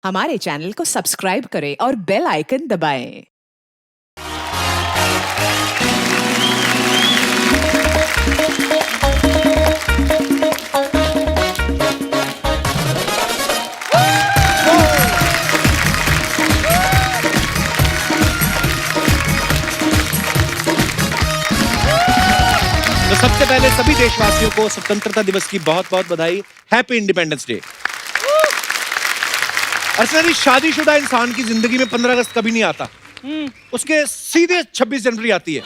हमारे चैनल को सब्सक्राइब करें और बेल आइकन दबाएं। तो सबसे पहले सभी देशवासियों को स्वतंत्रता दिवस की बहुत बहुत बधाई। Happy Independence day. अर्चना, शादीशुदा इंसान की जिंदगी में 15 अगस्त कभी नहीं आता। उसके सीधे 26 जनवरी आती है।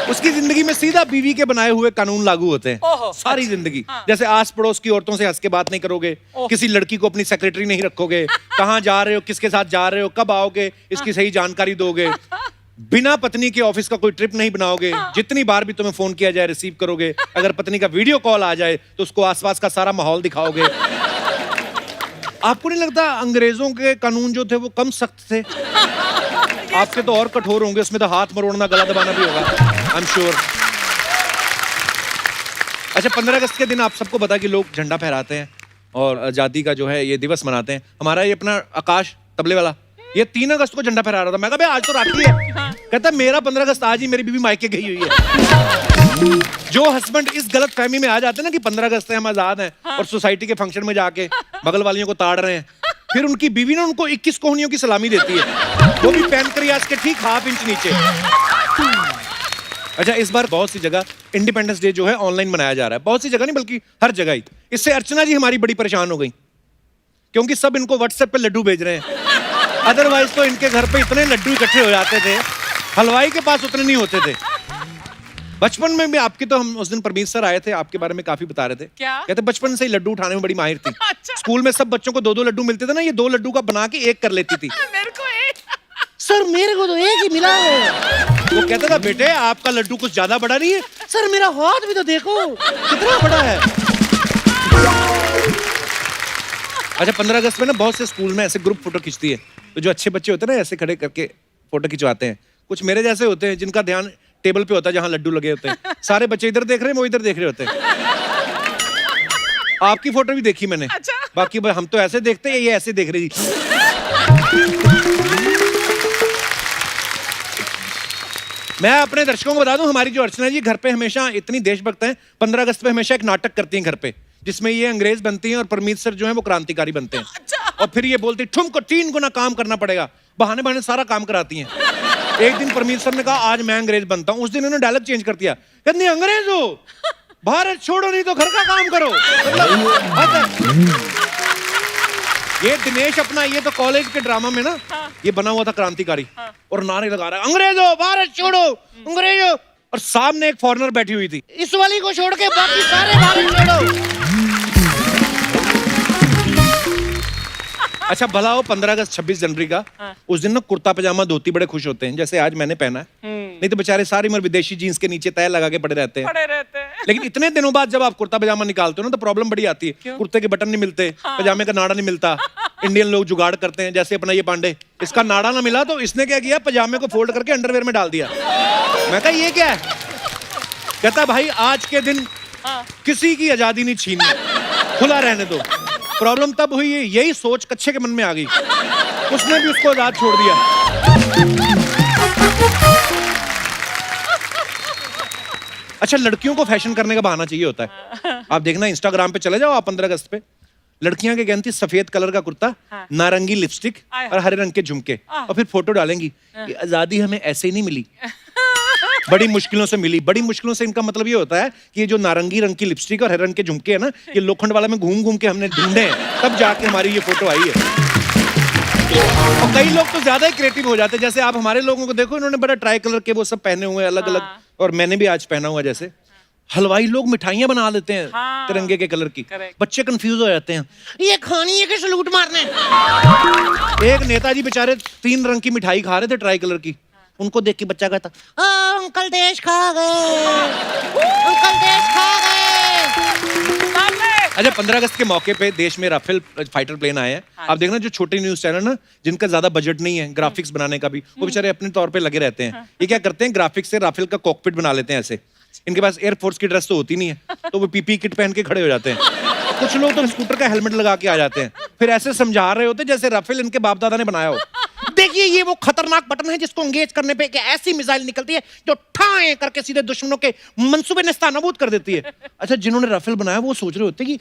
उसकी जिंदगी में सीधा बीवी के बनाए हुए कानून लागू होते हैं सारी जिंदगी। जैसे आस पड़ोस की औरतों से हंस के बात नहीं करोगे, किसी लड़की को अपनी सेक्रेटरी नहीं रखोगे, कहाँ जा रहे हो, किसके साथ जा रहे हो, कब आओगे, इसकी सही जानकारी दोगे, बिना पत्नी के ऑफिस का कोई ट्रिप नहीं बनाओगे, जितनी बार भी तुम्हें फोन किया जाए रिसीव करोगे, अगर पत्नी का वीडियो कॉल आ जाए तो उसको आसपास का सारा माहौल दिखाओगे। आपको नहीं लगता अंग्रेजों के कानून जो थे वो कम सख्त थे? आपके तो और कठोर होंगे, उसमें तो हाथ मरोड़ना, गला दबाना भी होगा, आई एम श्योर। अच्छा, 15 अगस्त के दिन आप सबको पता कि लोग झंडा फहराते हैं और आजादी का जो है ये दिवस मनाते हैं। हमारा ये अपना आकाश तबले वाला, ये 3 अगस्त को झंडा फहरा रहा था। मैं कहा आज तो राखी है। कहता मेरा 15 अगस्त आज ही मेरी बीवी मायके गई हुई है। जो हस्बैंड इस गलत फहमी में आ जाते हैं ना कि 15 अगस्त है, हम आजाद हैं, और सोसाइटी के फंक्शन में जाके बगल वालियों को ताड़ रहे हैं, फिर उनकी बीवी ने उनको 21 कोहनियों की सलामी देती है, वो भी पैनक्रियाज के ठीक ½ इंच नीचे। अच्छा, इस बार बहुत सी जगह इंडिपेंडेंस डे जो है ऑनलाइन मनाया जा रहा है। बहुत सी जगह नहीं बल्कि हर जगह ही। इससे अर्चना जी हमारी बड़ी परेशान हो गई, क्योंकि सब इनको व्हाट्सएप पे लड्डू भेज रहे हैं। अदरवाइज तो इनके घर पे इतने लड्डू इकट्ठे हो जाते थे, हलवाई के पास उतने नहीं होते थे। बचपन में भी आपकी तो, हम उस दिन परमीत सर आए थे, आपके बारे में काफी बता रहे थे। क्या? कहते बचपन से ही लड्डू उठाने में बड़ी माहिर थी। अच्छा। स्कूल में सब बच्चों को 2-2 लड्डू मिलते थे ना, ये 2 लड्डू का बना के 1 कर लेती थी। मेरे को एक। सर मेरे को तो 1 ही मिला है। वो कहता था बेटे आपका लड्डू कुछ ज्यादा बड़ा नहीं है। सर मेरा हाथ भी तो देखो कितना बड़ा है। अच्छा, 15 अगस्त में ना बहुत से स्कूल में ऐसे ग्रुप फोटो खींचती है, तो जो अच्छे बच्चे होते हैं ना ऐसे खड़े करके फोटो खिंचवाते हैं। कुछ मेरे जैसे होते हैं जिनका ध्यान टेबल पे होता है जहां लड्डू लगे होते हैं। सारे बच्चे इधर देख रहे हैं, वो इधर देख रहे होते हैं। आपकी फोटो भी देखी मैंने। अच्छा। बाकी हम तो ऐसे देखते हैं, ये ऐसे देख रही थी। मैं अपने दर्शकों को बता दूं, हमारी जो अर्चना जी घर पे हमेशा इतनी देशभक्त हैं, 15 अगस्त पे हमेशा एक नाटक करती हैं घर पे, जिसमें ये अंग्रेज बनती हैं और परमीत सर जो है वो क्रांतिकारी बनते हैं। अच्छा। और फिर ये बोलती तुमको 3 गुना काम करना पड़ेगा, बहाने बहाने सारा काम कराती हैं। एक दिन परमीत सर ने कहा आज मैं अंग्रेज बनता हूं, उस दिन उन्होंने डायलॉग चेंज कर दिया, कहते अंग्रेज हो, भारत छोड़ो नहीं तो घर का काम करो। ये दिनेश अपना, ये तो कॉलेज के ड्रामा में ना ये बना हुआ था क्रांतिकारी, और नारे लगा रहा है अंग्रेजो भारत छोड़ो, अंग्रेजो, और सामने एक फॉरेनर बैठी हुई थी, इस वाली को छोड़ के बाकी सारे भारत छोड़ो। अच्छा, भला हो 15 अगस्त 26 जनवरी का, उस दिन ना कुर्ता पजामा धोती बड़े खुश होते हैं, जैसे आज मैंने पहना है। नहीं तो बेचारे सारी उम्र विदेशी जीन्स के नीचे तय लगा के पड़े रहते हैं। लेकिन इतने दिनों बाद जब आप कुर्ता पजामा निकालते हो ना तो प्रॉब्लम बड़ी आती है। कुर्ते के बटन नहीं मिलते, पजामे का नाड़ा नहीं मिलता। इंडियन लोग जुगाड़ करते हैं, जैसे अपना ये पांडे, इसका नाड़ा ना मिला तो इसने क्या किया, पजामे को फोल्ड करके अंडरवेयर में डाल दिया। मैं कहा ये क्या है? कहता भाई आज के दिन किसी की आजादी नहीं छीननी, खुला रहने दो। प्रॉब्लम तब हुई, यही सोच कच्चे के मन में आ गई, उसने भी उसको आजाद छोड़ दिया। अच्छा, लड़कियों को फैशन करने का बहाना चाहिए होता है। आप देखना इंस्टाग्राम पे चले जाओ आप 15 अगस्त पे, लड़कियां क्या कहती, सफेद कलर का कुर्ता, नारंगी लिपस्टिक और हरे रंग के झुमके, और फिर फोटो डालेंगी कि आजादी हमें ऐसे ही नहीं मिली, बड़ी मुश्किलों से मिली। बड़ी मुश्किलों से इनका मतलब ये होता है कि ये जो नारंगी रंग की लिपस्टिक और हरे रंग के झुमके है ना, ये लोखंड वाला में घूम घूम के हमने ढूंढे हैं, तब जाके हमारी ये फोटो आई है। और कई लोग तो ज्यादा ही क्रिएटिव हो जाते हैं, जैसे आप हमारे लोगों को देखो, इन्होंने बड़ा ट्राई कलर के वो सब पहने हुए हैं अलग अलग, और मैंने भी आज पहना हुआ। जैसे हलवाई लोग मिठाइयां बना लेते हैं तिरंगे के कलर की, बच्चे कंफ्यूज हो जाते हैं, ये खानी है कि सलूट मारने। एक नेताजी बेचारे 3 रंग की मिठाई खा रहे थे ट्राई कलर की, उनको देख के बच्चा कहता अंकल देश खा गए, अंकल देश खा गए। अच्छा, 15 अगस्त के मौके पे देश में राफेल फाइटर प्लेन आए हैं। आप देखना जो छोटे न्यूज चैनल ना, जिनका ज्यादा बजट नहीं है ग्राफिक्स बनाने का भी, वो बेचारे अपने तौर पे लगे रहते हैं। ये क्या करते हैं, ग्राफिक्स से राफेल का कॉकपिट बना लेते हैं ऐसे। इनके पास एयरफोर्स की ड्रेस तो होती नहीं है, तो वो पीपी किट पहन के खड़े हो जाते हैं। कुछ लोग तो स्कूटर का हेलमेट लगा के आ जाते हैं, फिर ऐसे समझा रहे होते जैसे राफेल इनके बाप दादा ने बनाया हो। देखिए ये वो खतरनाक बटन है जिसको एंगेज करने पे एक ऐसी मिसाइल निकलती है जो ठाए करके सीधे दुश्मनों के मंसूबे नेस्तनाबूद कर देती है। अच्छा, जिन्होंने राफेल बनाया वो सोच रहे होते कि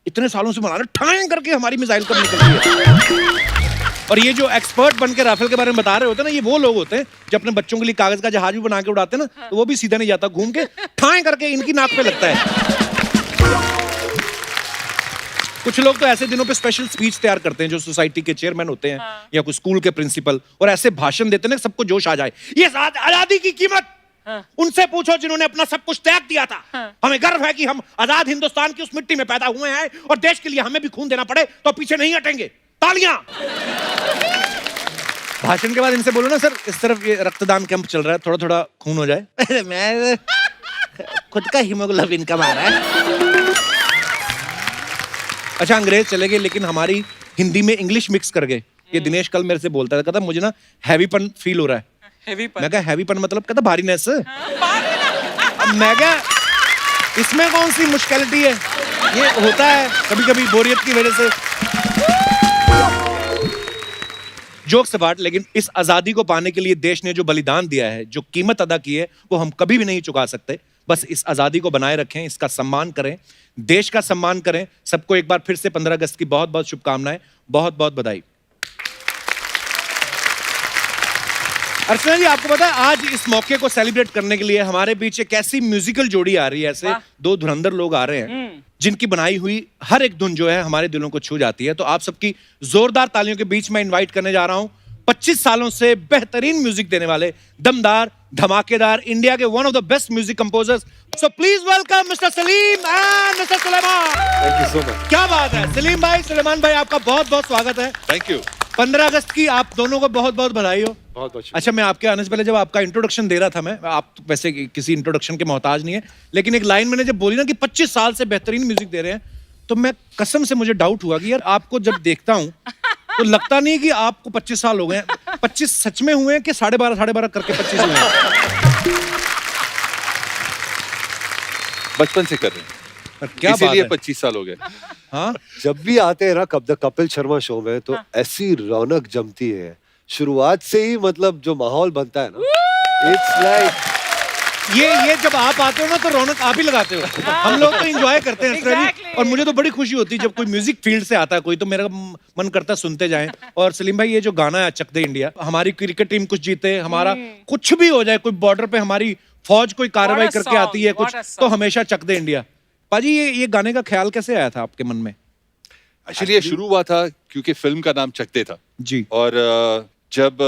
इतने सालों से बना रहे, ठाए करके हमारी मिसाइल कब निकलती है। और ये जो एक्सपर्ट बन के राफेल के बारे में बता रहे होते हैं ना, ये वो लोग होते हैं जो अपने बच्चों के लिए कागज का जहाज भी बना के उड़ाते हैं ना, तो वो भी सीधा नहीं जाता, घूम के ठाए करके इनकी नाक पे लगता है। कुछ लोग तो ऐसे दिनों पे स्पेशल स्पीच तैयार करते हैं, जो सोसाइटी के चेयरमैन होते हैं या कोई स्कूल के प्रिंसिपल, और ऐसे भाषण देते हैं सबको जोश आ जाए। ये आजादी की कीमत उनसे पूछो जिन्होंने अपना सब कुछ त्याग दिया था। हमें गर्व है कि हम आजाद हिंदुस्तान की उस मिट्टी में पैदा हुए हैं, और देश के लिए हमें भी खून देना पड़े तो पीछे नहीं हटेंगे। तालियां। भाषण के बाद इनसे बोलो ना, सर इस तरफ ये रक्तदान कैंप चल रहा है, थोड़ा थोड़ा खून हो जाए। मैं खुद का हीमोग्लोबिन कम आ रहा है। अच्छा, अंग्रेज चले गए लेकिन हमारी हिंदी में इंग्लिश मिक्स कर गए। ये दिनेश कल मेरे से बोलता था, कहता मुझे ना हैवीपन फील हो रहा है। हैवीपन? मैं कहा हैवीपन मतलब, कहता भारीनेस। मैं कहा इसमें कौन सी मुश्किलिटी है, ये होता है कभी कभी बोरियत की वजह से। जोक्स अपार्ट, लेकिन इस आजादी को पाने के लिए देश ने जो बलिदान दिया है, जो कीमत अदा की है, वो हम कभी भी नहीं चुका सकते। बस इस आजादी को बनाए रखें, इसका सम्मान करें, देश का सम्मान करें। सबको एक बार फिर से 15 अगस्त की बहुत बहुत शुभकामनाएं, बहुत बहुत बधाई। अर्चना जी, आपको पता है आज इस मौके को सेलिब्रेट करने के लिए हमारे बीच एक ऐसी म्यूजिकल जोड़ी आ रही है, ऐसे दो धुरंधर लोग आ रहे हैं जिनकी बनाई हुई हर एक धुन जो है हमारे दिलों को छू जाती है। तो आप सबकी जोरदार तालियों के बीच में इनवाइट करने जा रहा हूं 25 सालों से बेहतरीन म्यूजिक देने वाले, दमदार, धमाकेदार, इंडिया के one of the best music composers. So please welcome mister Salim and mister Sulaiman. Thank you so much. क्या बात है सलीम भाई, सुलेमान भाई, आपका बहुत बहुत स्वागत है। Thank you. 15 अगस्त की आप दोनों को बहुत बहुत बधाई हो। बहुत बहुत। अच्छा, मैं आपके आने से पहले जब आपका इंट्रोडक्शन दे रहा था, मैं आप तो वैसे किसी इंट्रोडक्शन के मोहताज नहीं है, लेकिन एक लाइन मैंने जब बोली ना कि 25 साल से बेहतरीन म्यूजिक दे रहे हैं, तो मैं कसम से मुझे डाउट हुआ कि यार आपको जब देखता हूं तो लगता नहीं कि आपको 25 साल हो गए हैं। 25 सच में हुए हैं कि 12.5 करके 25 हुए हैं? बचपन से कर रहे हैं, क्या बात इसीलिए है। 25 साल हो गए। हाँ, जब भी आते हैं ना कपिल शर्मा शो में, तो ऐसी रौनक जमती है शुरुआत से ही, मतलब जो माहौल बनता है ना, इट्स लाइक ये जब आप आते हो ना तो रौनक आप ही लगाते हो। हम लोग तो एंजॉय करते हैं exactly. और मुझे तो बड़ी खुशी होती है जब कोई म्यूजिक फील्ड से आता है कोई, तो मेरा मन करता है सुनते जाएं। और सलीम भाई, ये जो गाना है चक दे इंडिया, हमारी क्रिकेट टीम कुछ जीते, हमारा कुछ भी हो जाए, कोई बॉर्डर पे हमारी फौज कोई कार्रवाई करके आती है कुछ, तो हमेशा चक दे इंडिया। पाजी, ये गाने का ख्याल कैसे आया था आपके मन में? एक्चुअली ये शुरू हुआ था क्योंकि फिल्म का नाम चक दे था जी। और जब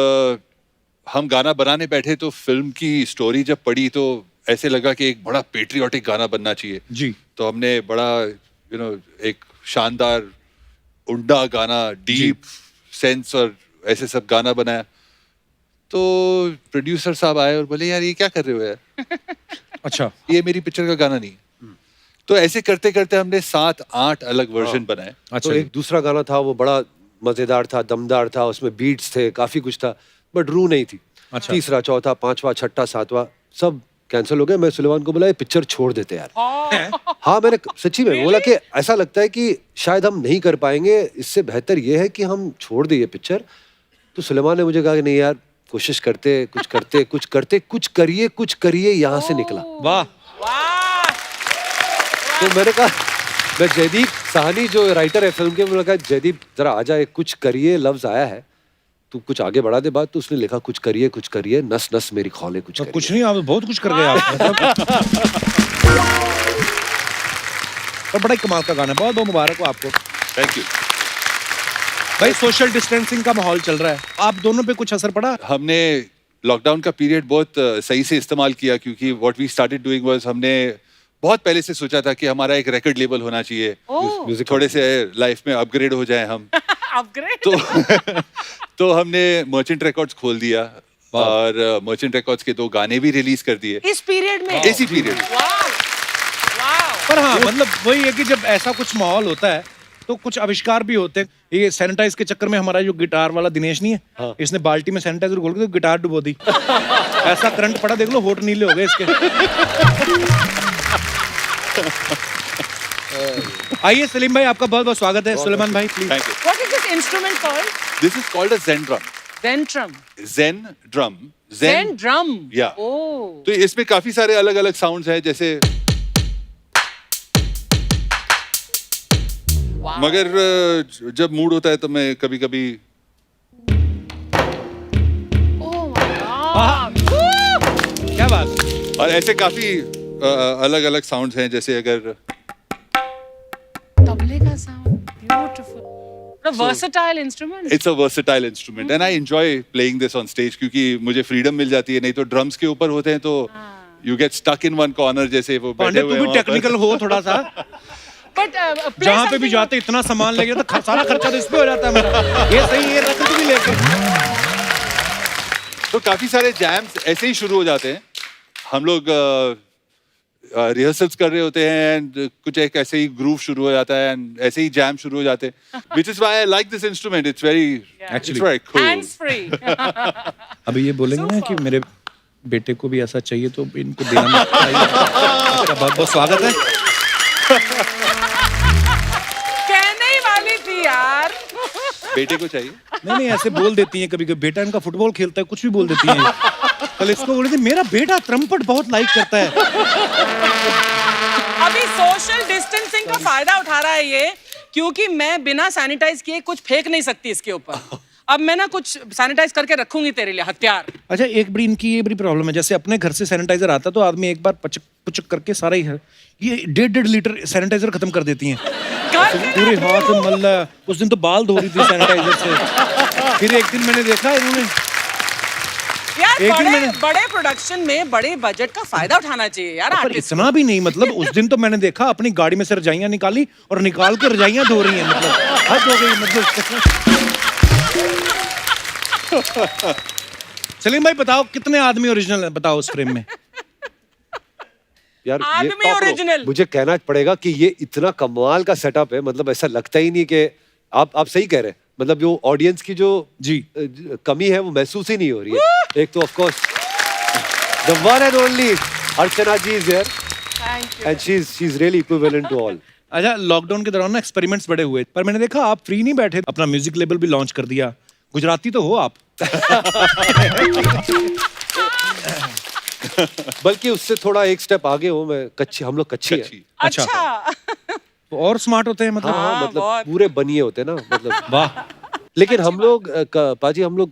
हम गाना बनाने बैठे तो फिल्म की स्टोरी जब पढ़ी तो ऐसे लगा कि एक बड़ा पेट्रियोटिक गाना बनना चाहिए जी। तो हमने बड़ा एक शानदार उंडा गाना, डीप सेंस और ऐसे सब गाना बनाया। तो प्रोड्यूसर साहब आए और बोले, यार ये क्या कर रहे हो यार? अच्छा, ये मेरी पिक्चर का गाना नहीं है। तो ऐसे करते करते हमने 7-8 अलग वर्जन बनाए। अच्छा, तो एक दूसरा गाना था, वो बड़ा मजेदार था, दमदार था, उसमें बीट्स थे, काफी कुछ था, बट रूह नहीं थी। अच्छा। तीसरा, चौथा, पांचवा, छठा, सातवां सब कैंसिल हो गए। मैं सुलेमान को बोला, ये पिक्चर छोड़ देते यार। हाँ, मैंने सच्ची में बोला कि ऐसा लगता है कि शायद हम नहीं कर पाएंगे, इससे बेहतर ये है कि हम छोड़ दें ये पिक्चर। तो सुलेमान ने मुझे कहा कि नहीं यार, कोशिश करते, कुछ करिए, यहाँ से निकला। वाह। तो मैंने कहा, मैं जयदीप साहनी जो राइटर है फिल्म के, मैंने कहा जयदीप जरा आ जाए, कुछ करिए लफ्ज आया है, तू कुछ आगे बढ़ा दे बात। तो उसने लिखा कुछ करिए, नस नस मेरी खौले कुछ करिए। कुछ नहीं, आप बहुत कुछ कर गए आप। और बड़ा ही कमाल का गाना है, बहुत बहुत मुबारक हो आपको। थैंक यू भाई। सोशल डिस्टेंसिंग का माहौल चल रहा है, आप दोनों पे कुछ असर पड़ा? हमने लॉकडाउन का पीरियड बहुत सही से इस्तेमाल किया, क्योंकि what we started doing was, हमने बहुत पहले से सोचा था कि हमारा एक रिकॉर्ड लेबल होना चाहिए, म्यूजिक थोड़े से लाइफ में अपग्रेड हो जाए हम। अपग्रेड तो हमने मर्चेंट रिकॉर्ड्स खोल दिया और मर्चेंट रिकॉर्ड्स के 2 गाने भी रिलीज कर दिए इस पीरियड में। इसी पीरियड। पर हाँ, मतलब वही है कि जब ऐसा कुछ माहौल होता है तो कुछ आविष्कार भी होते हैं। ये सैनिटाइज के चक्कर में हमारा जो गिटार वाला दिनेश नहीं है, हाँ। इसने बाल्टी में सैनिटाइजर घोल के तो गिटार डुबो दी। ऐसा करंट पड़ा, देख लो, होठ नीले हो गए इसके। आइए सलीम भाई, आपका बहुत बहुत स्वागत है। सुलेमान भाई please. Thank you. What is this instrument called? This is called a Zen drum. Zentrum. Zen drum. Zen drum. Yeah. Oh. तो इसमें काफी सारे अलग अलग साउंड्स हैं, जैसे Wow. मगर जब मूड होता है तो मैं कभी कभी Oh my God. क्या बात। और ऐसे काफी अलग अलग साउंड्स हैं, जैसे अगर तबले का sound. Beautiful. A versatile instrument. It's a versatile instrument and I enjoy playing this on stage, क्योंकि मुझे फ्रीडम मिल जाती है। नहीं तो ड्रम्स के ऊपर होते हैं तो you get stuck in one corner, जैसे वो बैठे पांडे हुए तू हैं भी वहाँ पर। टेक्निकल हो थोड़ा सा। But play जहाँ पे भी something- जाते इतना सामान ले गया तो सारा खर्चा तो इस पे हो जाता है मेरा। ये सही है, रख तू भी लेके। तो काफी सारे जैम्स ऐसे ही शुरू हो जाते हैं। हम लोग रिहर्सल्स कर रहे होते हैं एंड कुछ एक ऐसे ही ग्रूव शुरू हो जाता है एंड ऐसे ही जैम शुरू हो जाते हैं, which is why I like this instrument. It's very, it's very cool. Hands free. अभी ये बोलेंगे ना कि मेरे बेटे को भी ऐसा चाहिए तो इनको देना चाहिए। आपका बहुत बहुत स्वागत है। कहने ही वाली थी यार. बेटे को चाहिए। नहीं ऐसे बोल देती हैं कभी कभी, बेटा इनका फुटबॉल खेलता है, कुछ भी बोल देती हैं। कल इसको बोल रही थी मेरा बेटा त्रम्पट बहुत लाइक करता है। अभी सोशल डिस्टेंसिंग का फायदा उठा रहा है ये, क्योंकि मैं बिना सैनिटाइज किए कुछ फेंक नहीं सकती इसके ऊपर। अब मैं ना कुछ सैनिटाइज करके रखूंगी तेरे लिए हथियार। अच्छा, एक बड़ी इनकी ये बड़ी प्रॉब्लम है, जैसे अपने घर से सैनिटाइजर आता तो आदमी एक बार पचक पुचक करके सारा ही है, ये 1.5 लीटर सैनिटाइजर खत्म कर देती हैं। पूरे हाथ में मल रहा है। उस दिन तो बाल धो रही थी सैनिटाइजर से। फिर एक दिन मैंने देखा इन्होंने यार एक दिन बड़े बड़े प्रोडक्शन में बड़े बजट का फायदा उठाना चाहिए यार पर आर्टिस्ट। इतना भी नहीं, मतलब उस दिन तो मैंने देखा अपनी गाड़ी में से रजाइयां निकाली और निकाल के रजाइयां धो रही हैं, मतलब हद हो गई मतलब। सलीम भाई बताओ कितने आदमी ओरिजिनल है, बताओ उस फ्रेम में। यार ये आदमी top row, original। मुझे कहना पड़ेगा कि ये इतना कमाल का सेटअप है, मतलब ऐसा लगता ही नहीं कि आप सही कह रहे हैं, मतलब जो ऑडियंस की जो जी कमी है वो महसूस ही नहीं हो रही है। एक तो of course the one and only Archana ji is here and she is really equivalent to all. अच्छा, लॉकडाउन के दौरान ना एक्सपेरिमेंट्स बड़े हुए, पर मैंने देखा आप फ्री नहीं बैठे, अपना म्यूजिक लेबल भी लॉन्च कर दिया। गुजराती तो हो आप। बल्कि उससे थोड़ा एक स्टेप आगे हो, मैं कच्ची, हम लोग कच्ची है। अच्छा तो और स्मार्ट होते हैं मतलब। हाँ, मतलब बहुत। पूरे बनिए होते हैं ना, मतलब वाह। लेकिन हम लोग पाजी हम लोग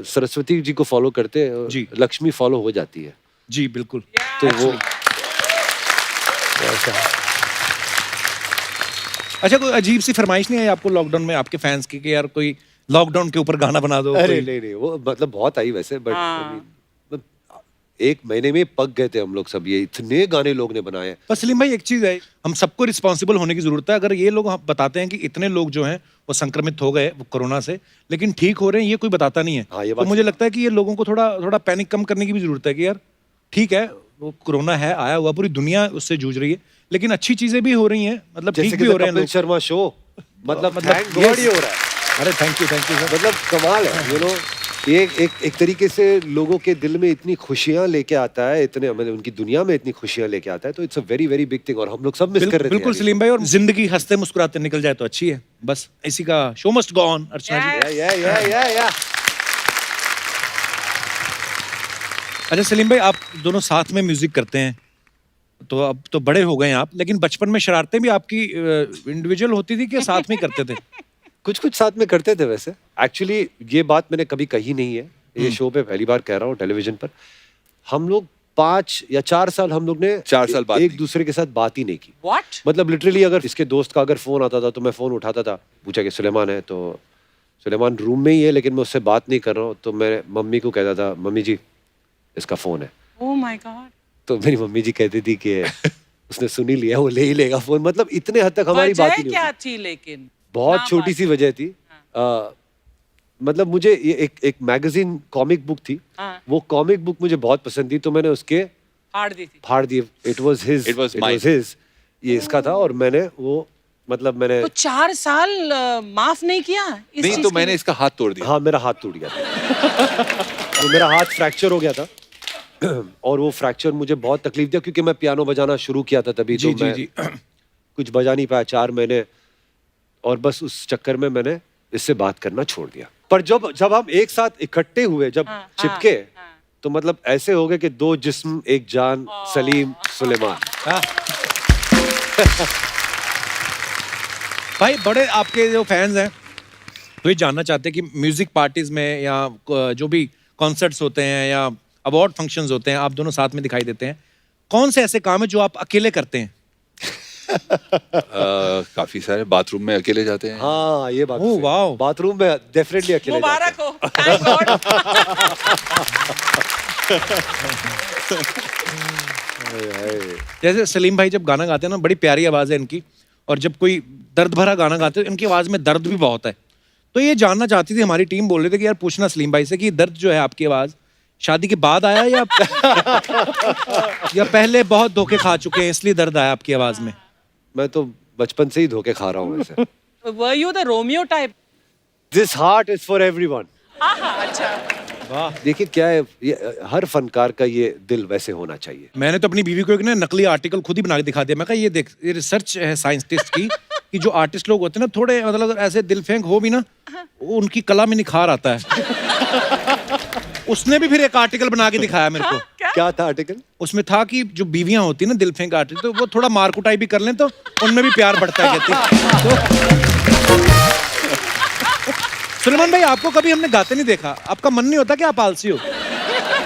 सरस्वती जी को फॉलो करते हैं, जी। लक्ष्मी फॉलो हो जाती है, जी बिल्कुल। तो वो अच्छा, कोई अजीब सी फरमाइश नहीं आई आपको लॉकडाउन में आपके फैंस की कि यार कोई लॉकडाउन के ऊपर गाना बना दो? अरे कोई- नहीं वो मतलब बहुत आई वैसे, बट हाँ। एक महीने में पक गए थे हम लोग सब, ये इतने गाने लोग ने बनाए हैं। पर सलीम भाई एक चीज है, हम सबको रिस्पॉन्सिबल होने की जरूरत है। अगर ये लोग बताते हैं कि इतने लोग जो हैं वो संक्रमित हो गए वो कोरोना से, लेकिन ठीक हो रहे हैं, ये कोई बताता नहीं है। हाँ, ये तो बात मुझे सही। लगता है कि ये लोगों को थोड़ा थोड़ा पैनिक कम करने की भी जरूरत है कि यार ठीक है वो कोरोना है आया हुआ, पूरी दुनिया उससे जूझ रही है, लेकिन अच्छी चीजें भी हो रही हैं, मतलब जैसे ठीक कि भी हो रहे हैं कपिल लोग। शर्मा शो, मतलब मतलब थैंक गॉड yes। ये हो रहा है, अरे थैंक यू सर। मतलब कमाल है, यू नो। ये एक तरीके से लोगों के दिल में इतनी खुशियां लेके आता है, इतने मतलब उनकी दुनिया में इतनी खुशियां लेके आता है, तो it's a very very big thing, और हम लोग सब मिस कर रहे थे बिल्कुल यार सलीम भाई, और जिंदगी हंसते मुस्कुराते निकल जाए तो अच्छी है, बस इसी का शो मस्ट गो ऑन। अर्चना जी। या अच्छा सलीम भाई, आप दोनों साथ में म्यूजिक करते हैं, तो अब तो बड़े हो गए हैं आप, लेकिन बचपन में शरारतें भी आपकी इंडिविजुअल होती थी कि साथ में ही करते थे? कुछ साथ में करते थे वैसे। एक्चुअली ये बात मैंने कभी कही नहीं है, ये शो पे पहली बार कह रहा हूँ टेलीविजन पर। हम लोग 5 या 4 साल हम लोग ने 4 साल बात एक नहीं। दूसरे के साथ बात ही नहीं की। व्हाट? मतलब लिटरली अगर इसके दोस्त का अगर फोन आता था तो मैं फोन उठाता था, पूछा कि सुलेमान है, तो सुलेमान रूम में ही है लेकिन मैं उससे बात नहीं कर रहा हूँ, तो मैं मम्मी को कहता था मम्मी जी इसका फोन है, ओह माय गॉड। तो मेरी मम्मी जी कहती थी कि उसने सुन ही लिया, वो ले ही लेगा फोन। मतलब इतने हद तक हमारी बात ही वजह नहीं क्या होती। थी लेकिन? बहुत ना छोटी सी वजह थी। मतलब मुझे ये एक मैगजीन कॉमिक बुक थी, हाँ। वो कॉमिक बुक मुझे बहुत पसंद थी, तो मैंने उसके फाड़ दी थी। फाड़ दिए। It was his, It was mine. His, ये इसका था, और मैंने वो मतलब मैंने तो 4 साल माफ नहीं किया इस नहीं चीज तो के मैंने लिए? इसका हाथ तोड़ दिया। हाँ मेरा हाथ टूट गया था। तो मेरा हाथ फ्रैक्चर हो गया था और वो फ्रैक्चर मुझे बहुत तकलीफ दिया, क्योंकि मैं पियानो बजाना शुरू किया था तभी। जी तो जी मैं जी। कुछ बजा नहीं पाया 4 महीने, और बस उस चक्कर में मैंने इससे बात करना छोड़ दिया। पर जब हम एक साथ इकट्ठे हुए, जब चिपके, तो मतलब ऐसे हो गए कि 2 जिस्म एक जान, सलीम सुलेमान। भाई बड़े आपके जो फैंस हैं वो ये जानना चाहते हैं कि म्यूजिक पार्टीज में या जो भी कॉन्सर्ट्स होते हैं या अवार्ड फंक्शंस होते हैं, आप दोनों साथ में दिखाई देते हैं, कौन से ऐसे काम है जो आप अकेले करते हैं? काफी सारे। बाथरूम में अकेले जाते हैं। हाँ, ये बात ओह, सही। वाओ। बाथरूम में डेफिनेटली अकेले मुबारक जाते हैं। हो, थैंक गॉड। जैसे सलीम भाई जब गाना गाते हैं ना, बड़ी प्यारी आवाज है इनकी, और जब कोई दर्द भरा गाना गाते हैं इनकी आवाज में दर्द भी बहुत है। तो ये जानना चाहती थी हमारी टीम, बोल रहे थे कि यार पूछना सलीम भाई से कि दर्द जो है आपकी आवाज शादी के बाद आया या या पहले बहुत धोखे खा चुके हैं इसलिए दर्द आया आपकी आवाज में? मैं तो बचपन से ही धोखे खा रहा हूँ वैसे। Were you the Romeo type? This heart is for everyone। अच्छा। वाह। देखिए क्या है, ये हर फनकार का ये दिल वैसे होना चाहिए। मैंने तो अपनी बीवी को एक ना नकली आर्टिकल खुद ही बना के दिखा दिया। मैं कहा ये देख, ये रिसर्च है साइंटिस्ट की कि जो आर्टिस्ट लोग होते हैं ना, थोड़े मतलब ऐसे दिल फेंक हो भी ना, उनकी कला में निखार आता है। उसने भी फिर एक आर्टिकल बना के दिखाया मेरे को। क्या था आर्टिकल? उसमें था कि जो बीवियां होती है ना दिल फेंक आर्टिस्ट, तो वो थोड़ा मार कुटाई भी कर लें तो उनमें भी प्यार बढ़ता है, कहती। सुलेमान भाई आपको कभी हमने गाते नहीं देखा, आपका मन नहीं होता कि आप आलसी हो?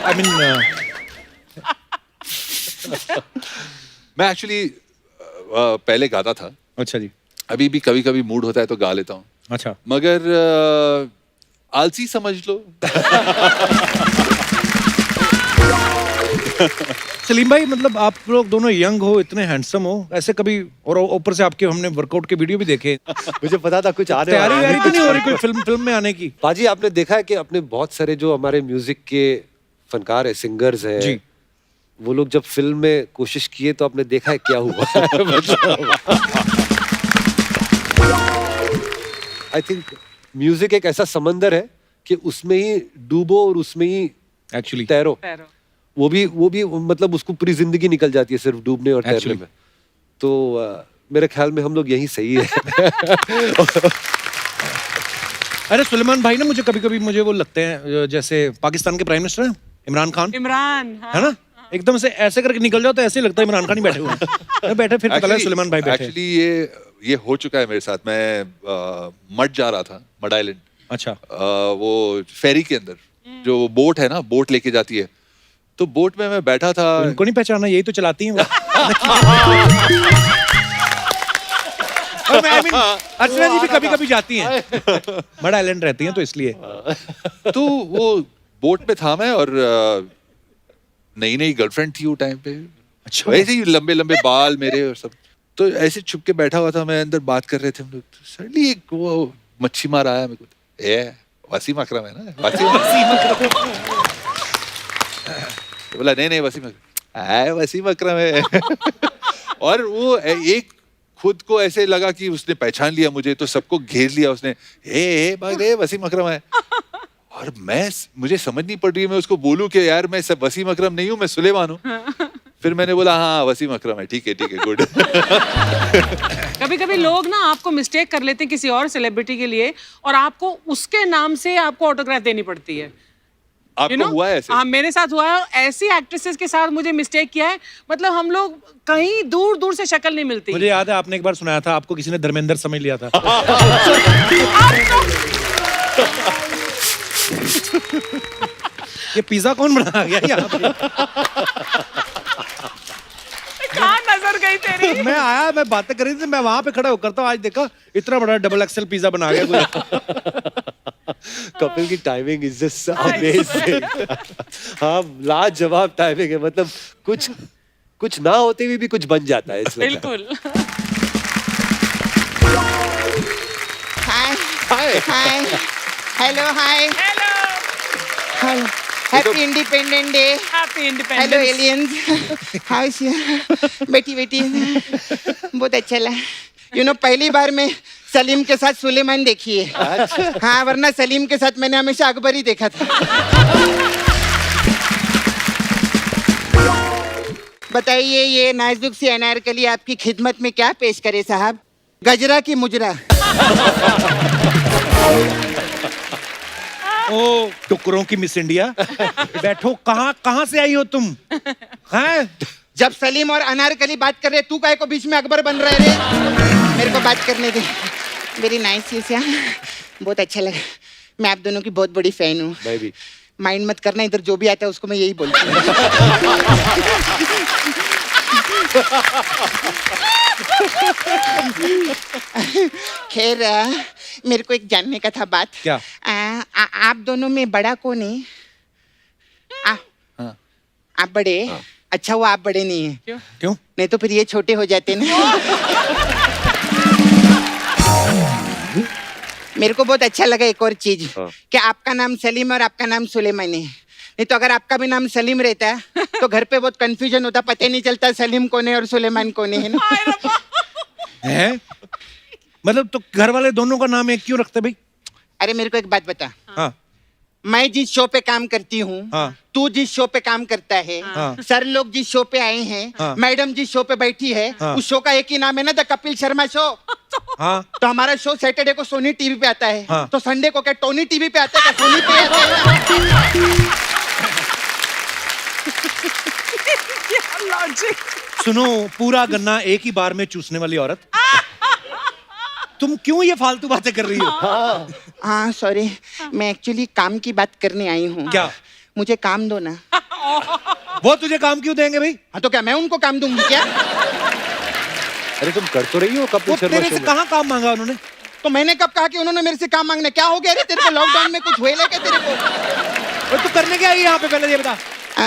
आई मीन मैं एक्चुअली पहले गाता था। अच्छा जी। अभी भी कभी कभी मूड होता है तो गा लेता हूँ। अच्छा। मगर आलसी समझ लो। सलीम भाई मतलब आप लोग दोनों यंग हो, इतने हैंडसम हो, ऐसे कभी, और ऊपर से आपके हमने वर्कआउट के वीडियो भी देखे, मुझे पता था कुछ आने तैयारी वाला है। वैयारी तो नहीं हो रही कोई फिल्म में आने की? पाजी आपने देखा है कि अपने बहुत सारे जो हमारे म्यूजिक के फनकार है, सिंगर्स है जी, वो लोग जब फिल्म में कोशिश किए तो आपने देखा है क्या हुआ। आई थिंक म्यूजिक एक ऐसा समंदर है कि उसमें ही डूबो और उसमें ही एक्चुअली तैरो। वो भी मतलब उसको पूरी जिंदगी निकल जाती है सिर्फ डूबने और तैरने में। तो मेरे ख्याल में हम लोग यही सही है। अरे सुलेमान भाई ना, मुझे कभी कभी मुझे वो लगते हैं जैसे पाकिस्तान के प्राइम मिनिस्टर हैं इमरान खान, हाँ। है ना, एकदम से ऐसे करके निकल जाओ तो ऐसे ही लगता है इमरान खान ही बैठे हुए हैं। बैठे फिर पता लगा सुलेमान भाई बैठे। एक्चुअली ये हो चुका है मेरे साथ। मैं मड जा रहा था, मड आइलैंड। अच्छा। वो फेरी के अंदर जो बोट है ना, बोट लेके जाती है, तो बोट में मैं बैठा था। उनको नहीं पहचाना, यही तो चलाती हैं वो। अर्चना जी भी कभी कभी जाती हैं, मड आइलैंड रहती हैं तो इसलिए। तो वो बोट में था मैं, और नई नई गर्लफ्रेंड थी वो टाइम पे। अच्छा। वैसे ही लंबे लंबे बाल मेरे और सब, तो ऐसे छुप के बैठा हुआ था मैं, अंदर बात कर रहे थे हम लोग। सडनली एक वो मच्छी मार आया मेरे को। वसीम अकरम है ना, वसीम अकरम। बोला नहीं वसीम अकरम, वसीम अकरम है। और वो एक खुद को ऐसे लगा कि उसने पहचान लिया मुझे, तो सबको घेर लिया उसने। वसीम अकरम है। और मुझे समझ नहीं पड़ रही है मैं उसको बोलूं कि यार मैं सब वसीम अकरम नहीं हूँ, मैं सुलेमान हूँ। फिर मैंने बोला हाँ वसीम अकरम है, ठीक है गुड। कभी कभी लोग ना आपको मिस्टेक कर लेते हैं किसी और सेलिब्रिटी के लिए, और आपको उसके नाम से आपको ऑटोग्राफ देनी पड़ती है। आपको हुआ है ऐसे? हाँ, मेरे साथ हुआ है। ऐसी एक्ट्रेसेस के साथ मुझे मिस्टेक किया है, मतलब हम लोग कहीं दूर दूर से शक्ल नहीं मिलती। मुझे याद है आपने एक बार सुनाया था, आपको किसी ने धर्मेंद्र समझ लिया था। ये पिज्जा कौन बना गया यहाँ पे? कहाँ नजर गई तेरी? मैं आया, मैं बातें कर रही थी, मैं वहां पे खड़ा होकर था, आज देखा इतना बड़ा डबल एक्सेल पिज्जा बना गया कोई। कपिल की टाइमिंग इज जस्ट अमेजिंग। हाँ, लाजवाब टाइमिंग है, मतलब कुछ ना होते हुए भी कुछ बन जाता है इसमें। बिल्कुल। Hi hello hi hello, happy independent day. Happy hello independence. Aliens, how is you? बेटी बहुत अच्छा लगा। पहली बार मैं सलीम के साथ सुलेमान देखी है। हाँ, वरना सलीम के साथ मैंने हमेशा अकबर ही देखा था। बताइए ये नाजुक सी अनारकली आपकी खिदमत में क्या पेश करे साहब? गजरा की मुजरा? ओ टुकड़ों की मिस इंडिया, बैठो। कहाँ कहाँ से आई हो तुम? हैं? जब सलीम और अनारकली बात कर रहे तू काहे को बीच में अकबर बन रहे रे? मेरे को बात करने दे। वेरी नाइस यू सिया, बहुत अच्छा लगा। मैं आप दोनों की बहुत बड़ी फैन हूँ। मैं भी। माइंड मत करना, इधर जो भी आता है उसको मैं यही बोलती हूँ। खैर मेरे को एक जानने का था बात। क्या? आप दोनों में बड़ा कौन है? आप बड़े? अच्छा वो आप बड़े नहीं है। क्यों? नहीं तो फिर ये छोटे हो जाते ना। मेरे को बहुत अच्छा लगा एक और चीज कि आपका नाम सलीम और आपका नाम सुलेमान है। नहीं तो अगर आपका भी नाम सलीम रहता तो घर पे बहुत कंफ्यूजन होता, पता ही नहीं चलता सलीम कौन है और सुलेमान कौन है ना। है? मतलब तो घर वाले दोनों का नाम एक क्यों रखते भाई? अरे मेरे को एक बात बता, हाँ मैं जिस शो पे काम करती हूँ, हाँ। तू जिस शो पे काम करता है, हाँ। सर लोग जिस शो पे आए हैं, हाँ। मैडम जिस शो पे बैठी है, हाँ। उस शो का एक ही नाम है ना, द कपिल शर्मा शो। हाँ। तो हमारा शो सैटरडे को सोनी टीवी पे आता है, हाँ। तो संडे को क्या टोनी टीवी पे आता है, क्या सोनी पे आता है? सुनो, पूरा गन्ना एक ही बार में चूसने वाली औरत, तुम क्यों ये फालतू बातें कर रही हो? हाँ सॉरी, मैं एक्चुअली काम की बात करने आई हूँ। क्या? मुझे काम दो ना। वो तुझे काम क्यों देंगे भाई? हाँ तो क्या मैं उनको काम दूंगी क्या? अरे तुम कर तो रही हो कपिल वो शर्मा तेरे शो से में। कहाँ काम मांगा उन्होंने? तो मैंने कब कहा कि उन्होंने मेरे से काम मांगना? क्या हो गया रे तेरे को? लॉकडाउन में कुछ हुए क्या तेरे को? और तू करने क्या आई यहाँ पे, पहले ये बता।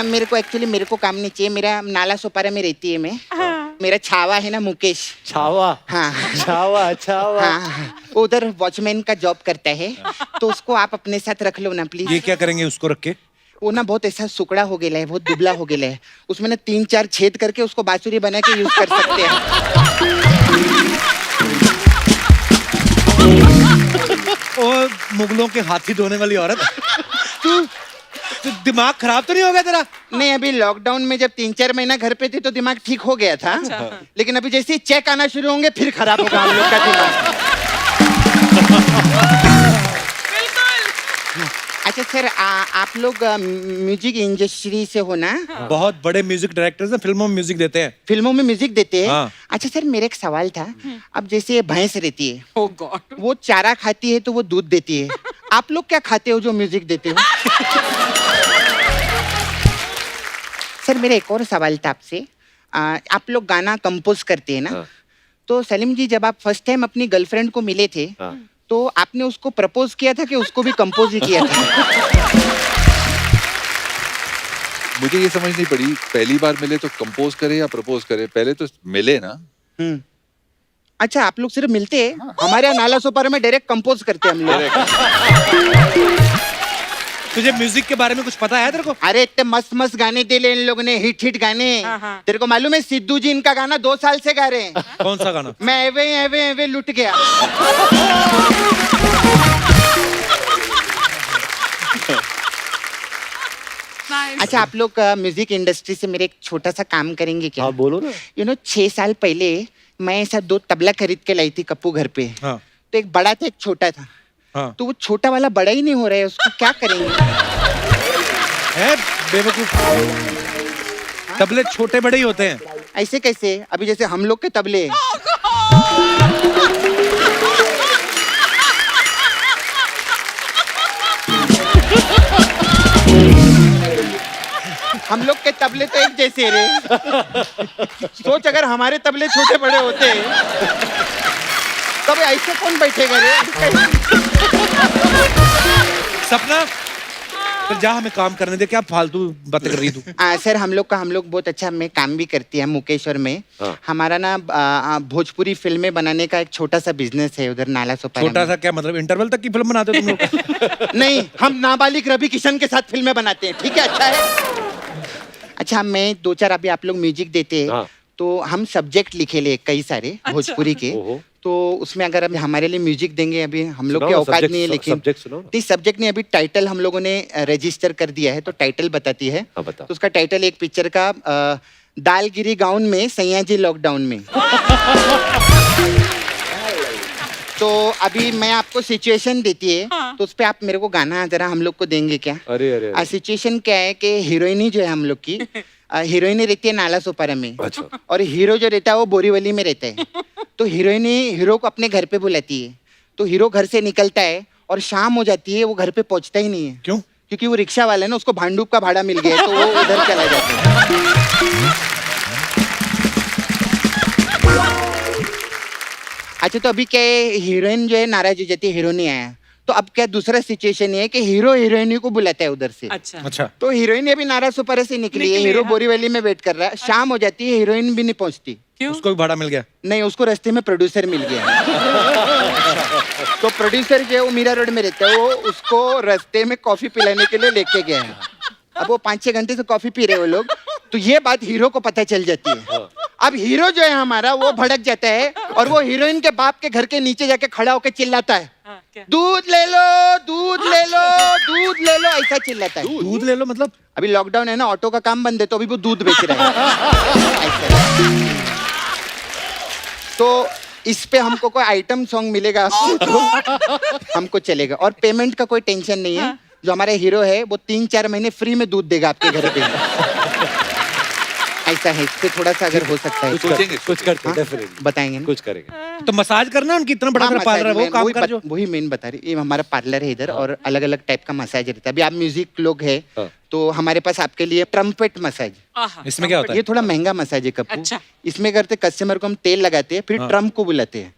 मेरे को एक्चुअली मेरे को काम नहीं चाहिए। मेरा नाला सोपारा में रहती है मैं। मेरा छावा है ना मुकेश। छावा? हाँ छावा छावा। हाँ, उधर वॉचमैन का जॉब करता है, तो उसको आप अपने साथ रख लो ना प्लीज। ये क्या करेंगे उसको रख के? वो ना बहुत ऐसा सुकड़ा हो गया है, बहुत दुबला हो गया है। उसमें ना 3-4 छेद करके उसको बांसुरी बना के यूज कर सकते हैं। और मुगलों के हाथी धोने वाली औरत, तू दिमाग खराब तो नहीं हो गया तेरा? नहीं, अभी लॉकडाउन में जब 3-4 महीना घर पे थे तो दिमाग ठीक हो गया था, लेकिन अभी जैसे ही चेक आना शुरू होंगे फिर खराब होगा हम लोग का दिमाग। अच्छा सर, आप लोग म्यूजिक इंडस्ट्री से हो ना? बहुत बड़े म्यूजिक डायरेक्टर्स हैं, फिल्मों में म्यूजिक देते हैं। फिल्मों में म्यूजिक देते हैं? हाँ। अच्छा सर, मेरा एक सवाल था। अब जैसे भैंस रहती है, Oh God. वो चारा खाती है तो वो दूध देती है, आप लोग क्या खाते हो जो म्यूजिक देते हो? सर मेरा एक और सवाल था आपसे। आप लोग गाना कंपोज करते हैं ना? हाँ। तो सलीम जी, जब आप फर्स्ट टाइम अपनी गर्लफ्रेंड को मिले थे, हाँ। तो आपने उसको प्रपोज किया था कि उसको भी कंपोज ही किया था? मुझे ये समझ नहीं पड़ी, पहली बार मिले तो कंपोज करे या प्रपोज करे? पहले तो मिले ना। अच्छा, आप लोग सिर्फ मिलते हैं? हमारे यहाँ नाला सोपारा में डायरेक्ट कंपोज करते हैं हम लोग। तुझे म्यूजिक के बारे में कुछ पता है तेरे को? अरे इतने मस्त मस्त गाने दिले इन लोगों ने, हिट हिट गाने। हाँ। तेरे को मालूम है सिद्धू जी इनका गाना 2 साल से गा रहे हैं। कौन सा गाना? मैं एवे एवे एवे लुट गया। Nice. अच्छा, आप लोग म्यूजिक इंडस्ट्री से मेरे एक छोटा सा काम करेंगे क्या? हाँ बोलो ना। 6 साल पहले मैं ऐसा 2 तबला खरीद के लाई थी कप्पू घर पे। हाँ। तो एक बड़ा था, एक छोटा था। हाँ। तो वो छोटा वाला बड़ा ही नहीं हो रहा है, उसको क्या करेंगे? है बेवकूफ, तबले छोटे बड़े ही होते हैं। ऐसे कैसे? अभी जैसे हम लोग के तबले। हम लोग के तबले तो एक जैसे रे। सोच अगर हमारे तबले छोटे बड़े होते तब ऐसे कौन बैठेगा रे? सपना, फिर जा, हमें काम करने दे। क्या फालतू बातें कर रही तू? सर हम लोग बहुत अच्छा मैं काम भी करती है मुकेश और मैं। हाँ। हमारा ना भोजपुरी फिल्में बनाने का एक छोटा सा बिजनेस है उधर नाला सोपारा छोटा में। सा क्या मतलब? इंटरवल तक की फिल्म बनाते हो तुम लोग? नहीं, हम नाबालिग रवि किशन के साथ फिल्में बनाते हैं, ठीक है? अच्छा है। अच्छा, मैं 2-4 अभी आप लोग म्यूजिक देते हैं, हाँ। तो हम सब्जेक्ट लिखे ले कई सारे भोजपुरी के। ओहो। तो उसमें अगर अभी हमारे लिए म्यूजिक देंगे, अभी हम लोग सुनाओ के ना, औकात subject- नहीं है, लेकिन subject सुनाओ ना। नहीं सब्जेक्ट नहीं, अभी टाइटल हम लोगों ने रजिस्टर कर दिया है, तो टाइटल बताती है। हाँ, बताओ। तो उसका टाइटल एक पिक्चर का दाल गिरी गाउन में सैया जी लॉकडाउन में। तो अभी मैं आपको सिचुएशन देती है, तो उस पे आप मेरे को गाना जरा हम लोग को देंगे क्या? अरे सिचुएशन क्या है कि हीरोइनी जो है हम लोग की, हीरोइनी रहती है नाला सोपारा में, और हीरो जो रहता है वो बोरीवली में रहता है। तो हीरोइनी हीरो को अपने घर पे बुलाती है, तो हीरो घर से निकलता है और शाम हो जाती है, वो घर पे पहुंचता ही नहीं है। क्यों? क्योंकि वो रिक्शा वाला है ना, उसको भांडूप का भाड़ा मिल गया है, तो वो उधर चला जाता है। अच्छा, तो अभी क्या है, हीरोइन जो है नाराज हो जाती है, हीरो नहीं आया, तो अब क्या दूसरा सिचुएशन है कि हीरो हीरोइनी को बुलाता है उधर से। अच्छा। तो हीरोइन अभी नाराज सुपारा से निकली है, हीरो बोरीवली में वेट कर रहा है, शाम हो जाती है, हीरोइन भी नहीं पहुंचती। उसको भी भाड़ा मिल गया? नहीं, उसको रास्ते में प्रोड्यूसर मिल गया। तो प्रोड्यूसर जो है वो मीरा रोड में रहता है, वो उसको रास्ते में कॉफी पिलाने के लिए लेके गया है। अब वो 5-6 घंटे से कॉफी पी रहे वो लोग, तो ये बात हीरो को पता चल जाती है। अब हीरो जो है हमारा वो भड़क जाता है, और वो हीरोइन के बाप के घर के नीचे जाके खड़ा होकर चिल्लाता है, दूध ले लो, दूध ले लो, दूध ले लो, ऐसा चिल्लाता है। दूध ले लो मतलब? अभी लॉकडाउन है ना, ऑटो का काम बंद है, तो अभी वो दूध बेच रहा है। ऐसा। तो इस पे हमको कोई आइटम सॉन्ग मिलेगा आपसे तो हमको चलेगा, और पेमेंट का कोई टेंशन नहीं है। जो हमारा हीरो है वो 3-4 महीने फ्री में दूध देगा आपके घर पे। ऐसा है, इससे थोड़ा सा अगर हो सकता है कुछ करते हैं, डेफिनेटली बताएंगे ना? कुछ करेंगे। तो मसाज करना उनकी, इतना बड़ा पार्लर है वो, काम कर जो। वही मेन बता रही, ये हमारा पार्लर है इधर, और अलग अलग टाइप का मसाज रहता है। अभी आप म्यूजिक लोग है, तो हमारे पास आपके लिए ट्रम्पेट मसाज। इसमें क्या होता है? ये थोड़ा महंगा मसाज है कप्पू। अच्छा। इसमें करते कस्टमर को हम तेल लगाते हैं, फिर ट्रम्प को बुलाते हैं।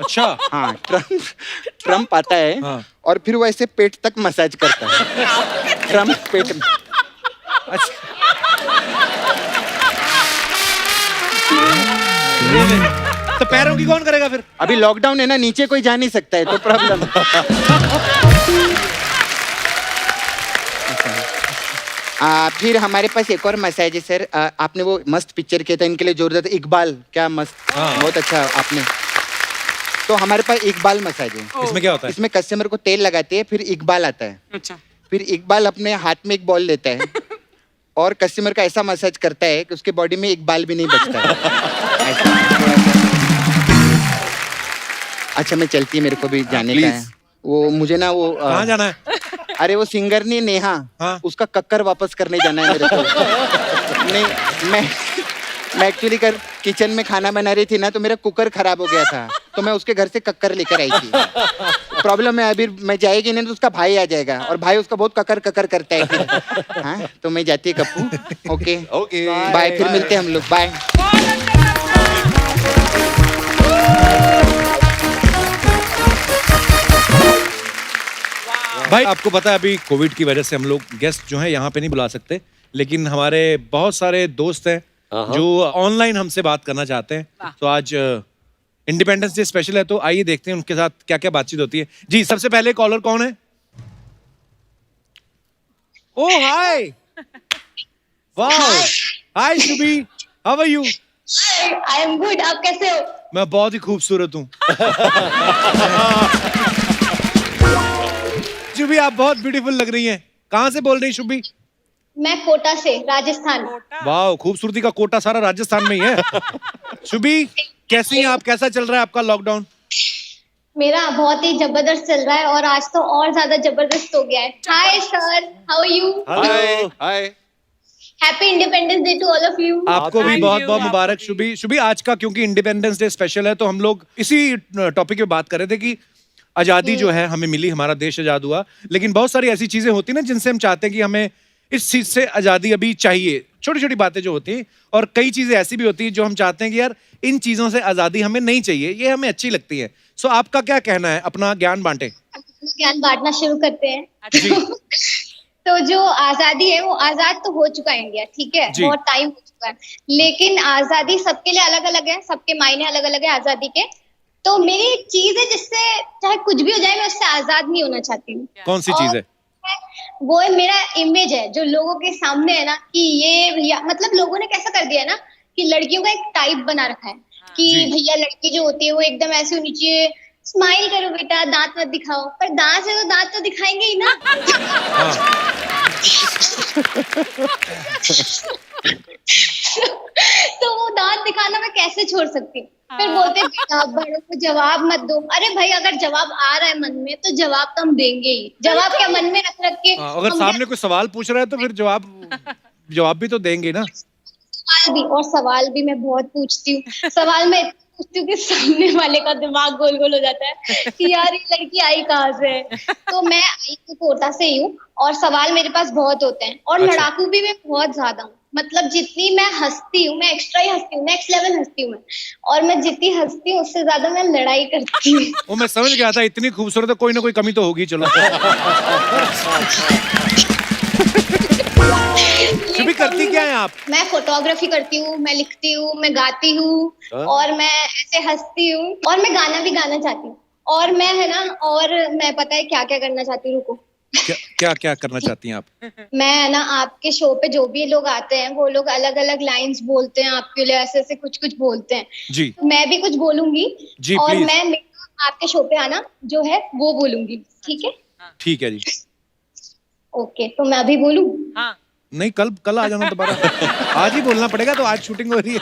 अच्छा। हाँ, ट्रम्प आता है, और फिर वो ऐसे पेट तक मसाज करता है। ट्रम्प पेट में। अच्छा। तो पैरों की कौन करेगा फिर? अभी लॉकडाउन है ना, नीचे कोई जा नहीं सकता है, तो प्रॉब्लम। फिर हमारे पास एक और मसाज है सर। आपने वो मस्त पिक्चर किया था इनके लिए जोरदार, इकबाल, क्या मस्त, बहुत अच्छा आपने। तो हमारे पास इकबाल मसाज है। इसमें क्या होता है? इसमें कस्टमर को तेल लगाते हैं, फिर इकबाल आता है। अच्छा। फिर इकबाल अपने हाथ में एक बॉल लेता है, और कस्टमर का ऐसा मसाज करता है कि उसके बॉडी में एक बाल भी नहीं बचता है। ऐसा। अच्छा, मैं चलती, मेरे को भी जाने का है। वो मुझे ना वो कहाँ जाना है? अरे वो सिंगर नहीं, नेहा, उसका कक्कर वापस करने जाना है मेरे को। नहीं, मैं एक्चुअली किचन में खाना बना रही थी ना, तो मेरा कुकर खराब हो गया था, तो मैं उसके घर से कक्कर लेकर आई थी। प्रॉब्लम है, अभी मैं जाएगी नहीं तो उसका भाई आ जाएगा, और भाई उसका बहुत ककर ककर करता है। हाँ, तो मैं जाती है कप्पू। ओके बाय, फिर मिलते हैं हम लोग, बाय। भाई आपको पता है अभी कोविड की वजह से हम लोग गेस्ट जो है यहाँ पे नहीं बुला सकते, लेकिन हमारे बहुत सारे दोस्त हैं जो ऑनलाइन हमसे बात करना चाहते हैं। तो आज इंडिपेंडेंस डे स्पेशल है, तो आइए देखते हैं उनके साथ क्या क्या बातचीत होती है। जी, सबसे पहले कॉलर कौन है? ओह हाय, वाह, hi Shubhi, how are you? I am good, आप कैसे हो? मैं बहुत ही खूबसूरत हूँ। शुभी, आप बहुत ब्यूटीफुल लग रही हैं। कहाँ से बोल रही हैं शुभी? मैं कोटा से, राजस्थान। वाह, खूबसूरती का कोटा सारा राजस्थान में ही है। शुभी, कैसी हैं आप? कैसा चल रहा है आपका लॉकडाउन? मेरा बहुत ही जबरदस्त चल रहा है, और आज तो और ज्यादा जबरदस्त हो गया है। Hi sir, how are you? Hi. Happy Independence Day to all of you. आपको भी बहुत बहुत मुबारक शुभी। शुभी, आज का क्योंकि इंडिपेंडेंस डे स्पेशल है, तो हम लोग इसी टॉपिक पे बात कर रहे थे कि आजादी जो है हमें मिली, हमारा देश आजाद हुआ, लेकिन बहुत सारी ऐसी चीजें होती ना जिनसे हम चाहते हैं कि हमें इस चीज से आजादी अभी चाहिए। छोटी छोटी बातें जो होती हैं, और कई चीजें ऐसी भी होती हैं जो हम चाहते हैं कि यार इन चीजों से आजादी हमें नहीं चाहिए, ये हमें अच्छी लगती है। सो आपका क्या कहना है? अपना ज्ञान बांटे। ज्ञान बांटना शुरू करते हैं। तो जो आजादी है वो आजाद तो हो चुका है इंडिया, ठीक है, बहुत टाइम हो चुका है, लेकिन आजादी सबके लिए अलग अलग है, सबके मायने अलग अलग है आजादी के। तो मेरी एक चीज है जिससे चाहे कुछ भी हो जाए, मैं उससे आजाद नहीं होना चाहती हूँ। कौन सी चीज है? वो मेरा इमेज है जो लोगों के सामने है ना, कि ये मतलब लोगों ने कैसा कर दिया है ना कि लड़कियों का एक टाइप बना रखा है कि भैया लड़की जो होती है वो एकदम ऐसे होनी चाहिए, स्माइल करो बेटा, दांत मत दिखाओ, पर दांत से तो दांत तो दिखाएंगे ही ना। गाना मैं कैसे छोड़ सकती हूँ। फिर बोलते बेटा बड़ों को जवाब मत दो। अरे भाई अगर जवाब आ रहा है मन में तो जवाब तो हम देंगे ही। जवाब क्या मन में रख के अगर सामने कोई सवाल पूछ रहा है तो फिर जवाब भी तो देंगे ना। सवाल भी मैं बहुत पूछती हूँ। सवाल मैं पूछती हूँ कि सामने वाले का दिमाग गोल गोल हो जाता है कि यार ये लड़की आई कहाँ से है। तो मैं आई तो कोटा से ही हूँ और सवाल मेरे पास बहुत होते हैं और लड़ाकू भी मैं बहुत ज्यादा हूँ। मतलब जितनी मैं हंसती हूँ मैं एक्स्ट्रा ही हंसती हूँ, नेक्स्ट लेवल हंसती हूँ मैं। और मैं जितनी हंसती हूँ उससे ज्यादा मैं लड़ाई करती हूँ। वो मैं समझ गया था, इतनी खूबसूरत है कोई ना कोई कमी तो होगी। चलो शुभी करती क्या है आप? मैं फोटोग्राफी करती हूँ, मैं लिखती हूँ, मैं गाती हूँ और मैं ऐसे हंसती हूँ और मैं गाना भी गाना चाहती हूँ। और मैं है ना, और मैं पता है क्या क्या करना चाहती हूँ। रुको, क्या क्या करना चाहती हैं आप? मैं है ना आपके शो पे जो भी लोग आते हैं वो लोग अलग अलग लाइंस बोलते हैं आपके लिए, ऐसे ऐसे कुछ कुछ बोलते हैं जी। मैं भी कुछ बोलूंगी जी, और प्लीज। मैं आपके शो पे आना जो है वो बोलूंगी, ठीक है? ठीक है जी। ओके, तो मैं अभी बोलूं? हाँ। नहीं, कल आ जाना दोबारा। आज ही बोलना पड़ेगा, तो आज शूटिंग हो रही है।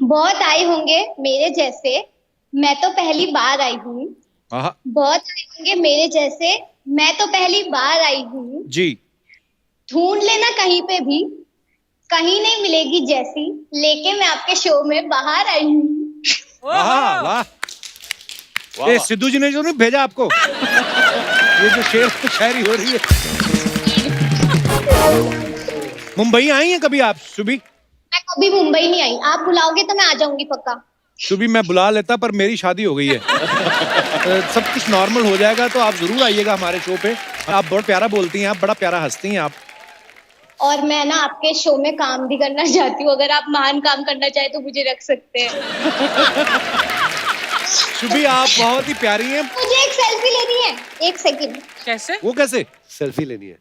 बहुत आए होंगे मेरे जैसे, मैं तो पहली बार आई हूँ। बहुत आए होंगे मेरे जैसे, मैं तो पहली बार आई हूँ जी। ढूंढ लेना कहीं पे भी, कहीं नहीं मिलेगी जैसी, लेके मैं आपके शो में बाहर आई हूँ। वाह वाह। ये सिद्धू जी ने जो नहीं भेजा आपको, ये जो शेर शायरी हो रही है। मुंबई आई हैं कभी आप शुभी? मैं कभी मुंबई नहीं आई, आप बुलाओगे तो मैं आ जाऊंगी पक्का। शुभी मैं बुला लेता, पर मेरी शादी हो गई है। सब कुछ नॉर्मल हो जाएगा तो आप जरूर आइएगा हमारे शो पे। आप बहुत प्यारा बोलती हैं, आप बड़ा प्यारा हंसती हैं आप। और मैं ना आपके शो में काम भी करना चाहती हूँ, अगर आप महान काम करना चाहे तो मुझे रख सकते हैं। शुभी आप बहुत ही प्यारी हैं। मुझे एक सेल्फी लेनी है, एक सेकंड। कैसे? वो कैसे? सेल्फी लेनी है।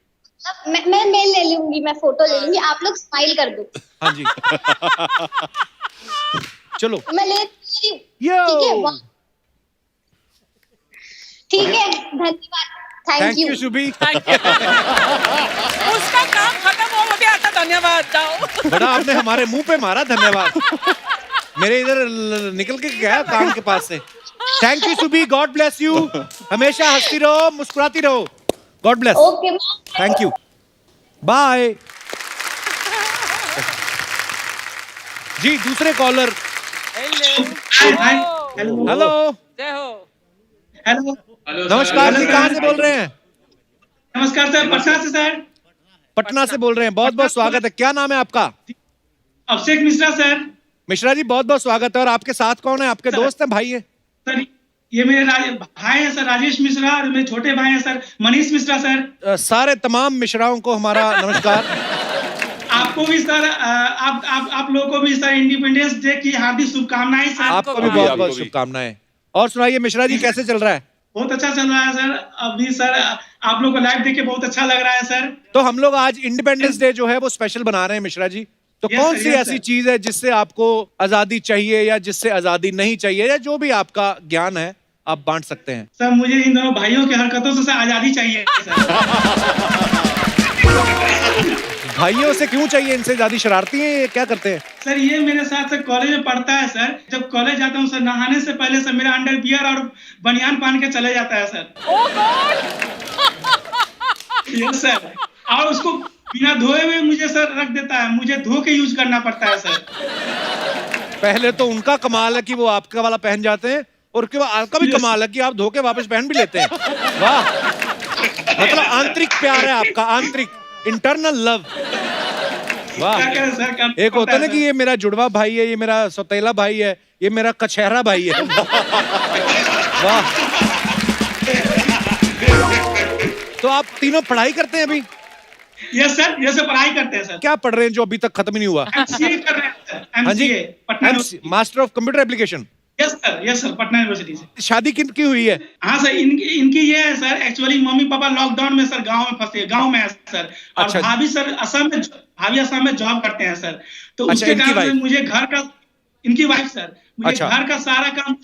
मैं ले लूंगी, मैं फोटो ले लूंगी, आप लोग स्माइल कर दो। हाँ जी। चलो मैं ले रही हूँ, यो। ठीक है? वाह। ठीक है, धन्यवाद, थैंक यू शुभी। उसका काम खत्म हो गया था, धन्यवाद। जाओ। बड़ा आपने हमारे मुंह पे मारा, धन्यवाद। मेरे इधर निकल के गया काम के पास से। Thank you Shubhi, God bless you. हमेशा हंसती रहो, मुस्कुराती रहो। God bless. Okay, thank you, bye. जी दूसरे कॉलर। हेलो। जय हो। हेलो। नमस्कार जी, कहाँ से बोल रहे हैं? नमस्कार सर, पटना से सर। पटना से बोल रहे हैं, बहुत बहुत स्वागत है। क्या नाम है आपका? अभिषेक मिश्रा सर। मिश्रा जी बहुत बहुत स्वागत है। और आपके साथ कौन है? आपके दोस्त हैं, भाई है? सर ये मेरे भाई हैं सर, राजेश मिश्रा, और मेरे छोटे भाई हैं सर, मनीष मिश्रा सर। सारे तमाम मिश्राओं को हमारा नमस्कार। आपको भी सर, आप लोगों को भी सर इंडिपेंडेंस डे की हार्दिक शुभकामनाएं सर। आपको भी बहुत बहुत शुभकामनाएं। और सुनाइए मिश्रा जी, कैसे चल रहा है? बहुत अच्छा चल रहा है सर। अभी सर आप लोग को लाइव देख के बहुत अच्छा लग रहा है सर। तो हम लोग आज इंडिपेंडेंस डे जो है वो स्पेशल बना रहे हैं मिश्रा जी। तो कौन सी ऐसी चीज है जिससे आपको आजादी चाहिए या जिससे आजादी नहीं चाहिए, या जो भी आपका ज्ञान है आप बांट सकते हैं? सर मुझे इन दोनों भाइयों की हरकतों से आजादी चाहिए सर। भाइयों से क्यों चाहिए? इनसे ज्यादा शरारती हैं, ये क्या करते हैं? सर ये मेरे साथ सर कॉलेज में पढ़ता है सर। जब कॉलेज जाता हूँ सर, नहाने से पहले सर मेरा अंडरवियर और बनियान पहन के चले जाता है सर। ओह गॉड। Yes sir. और उसको बिना धोए हुए मुझे सर रख देता है, मुझे धो के यूज करना पड़ता है सर। पहले तो उनका कमाल है कि वो आपका वाला पहन जाते हैं, और उसके बाद आपका भी कमाल है कि आप धो के वापस पहन भी लेते हैं। वाह, मतलब आंतरिक प्यार है आपका, आंतरिक, इंटरनल लव। वाह। एक होता है ना कि ये मेरा जुड़वा भाई है, ये मेरा सौतेला भाई है, ये मेरा कचहरा भाई है। वाह। तो आप तीनों पढ़ाई करते हैं अभी? यस सर, ये सब पढ़ाई करते हैं सर। क्या पढ़ रहे हैं जो अभी तक खत्म ही नहीं हुआ? MCA कर रहे हैं सर। हाँ जी, MCA Patna, master of computer application. Yes sir, Patna university से। शादी किनकी हुई है? हाँ सर, इनकी ये है sir, actually mummy papa lockdown में सर गांव में फंसे, गांव में है सर। और अच्छा। भाभी सर असम में जॉब करते हैं सर। तो उसके कारण से मुझे घर का, इनकी वाइफ सर, मुझे घर का सारा काम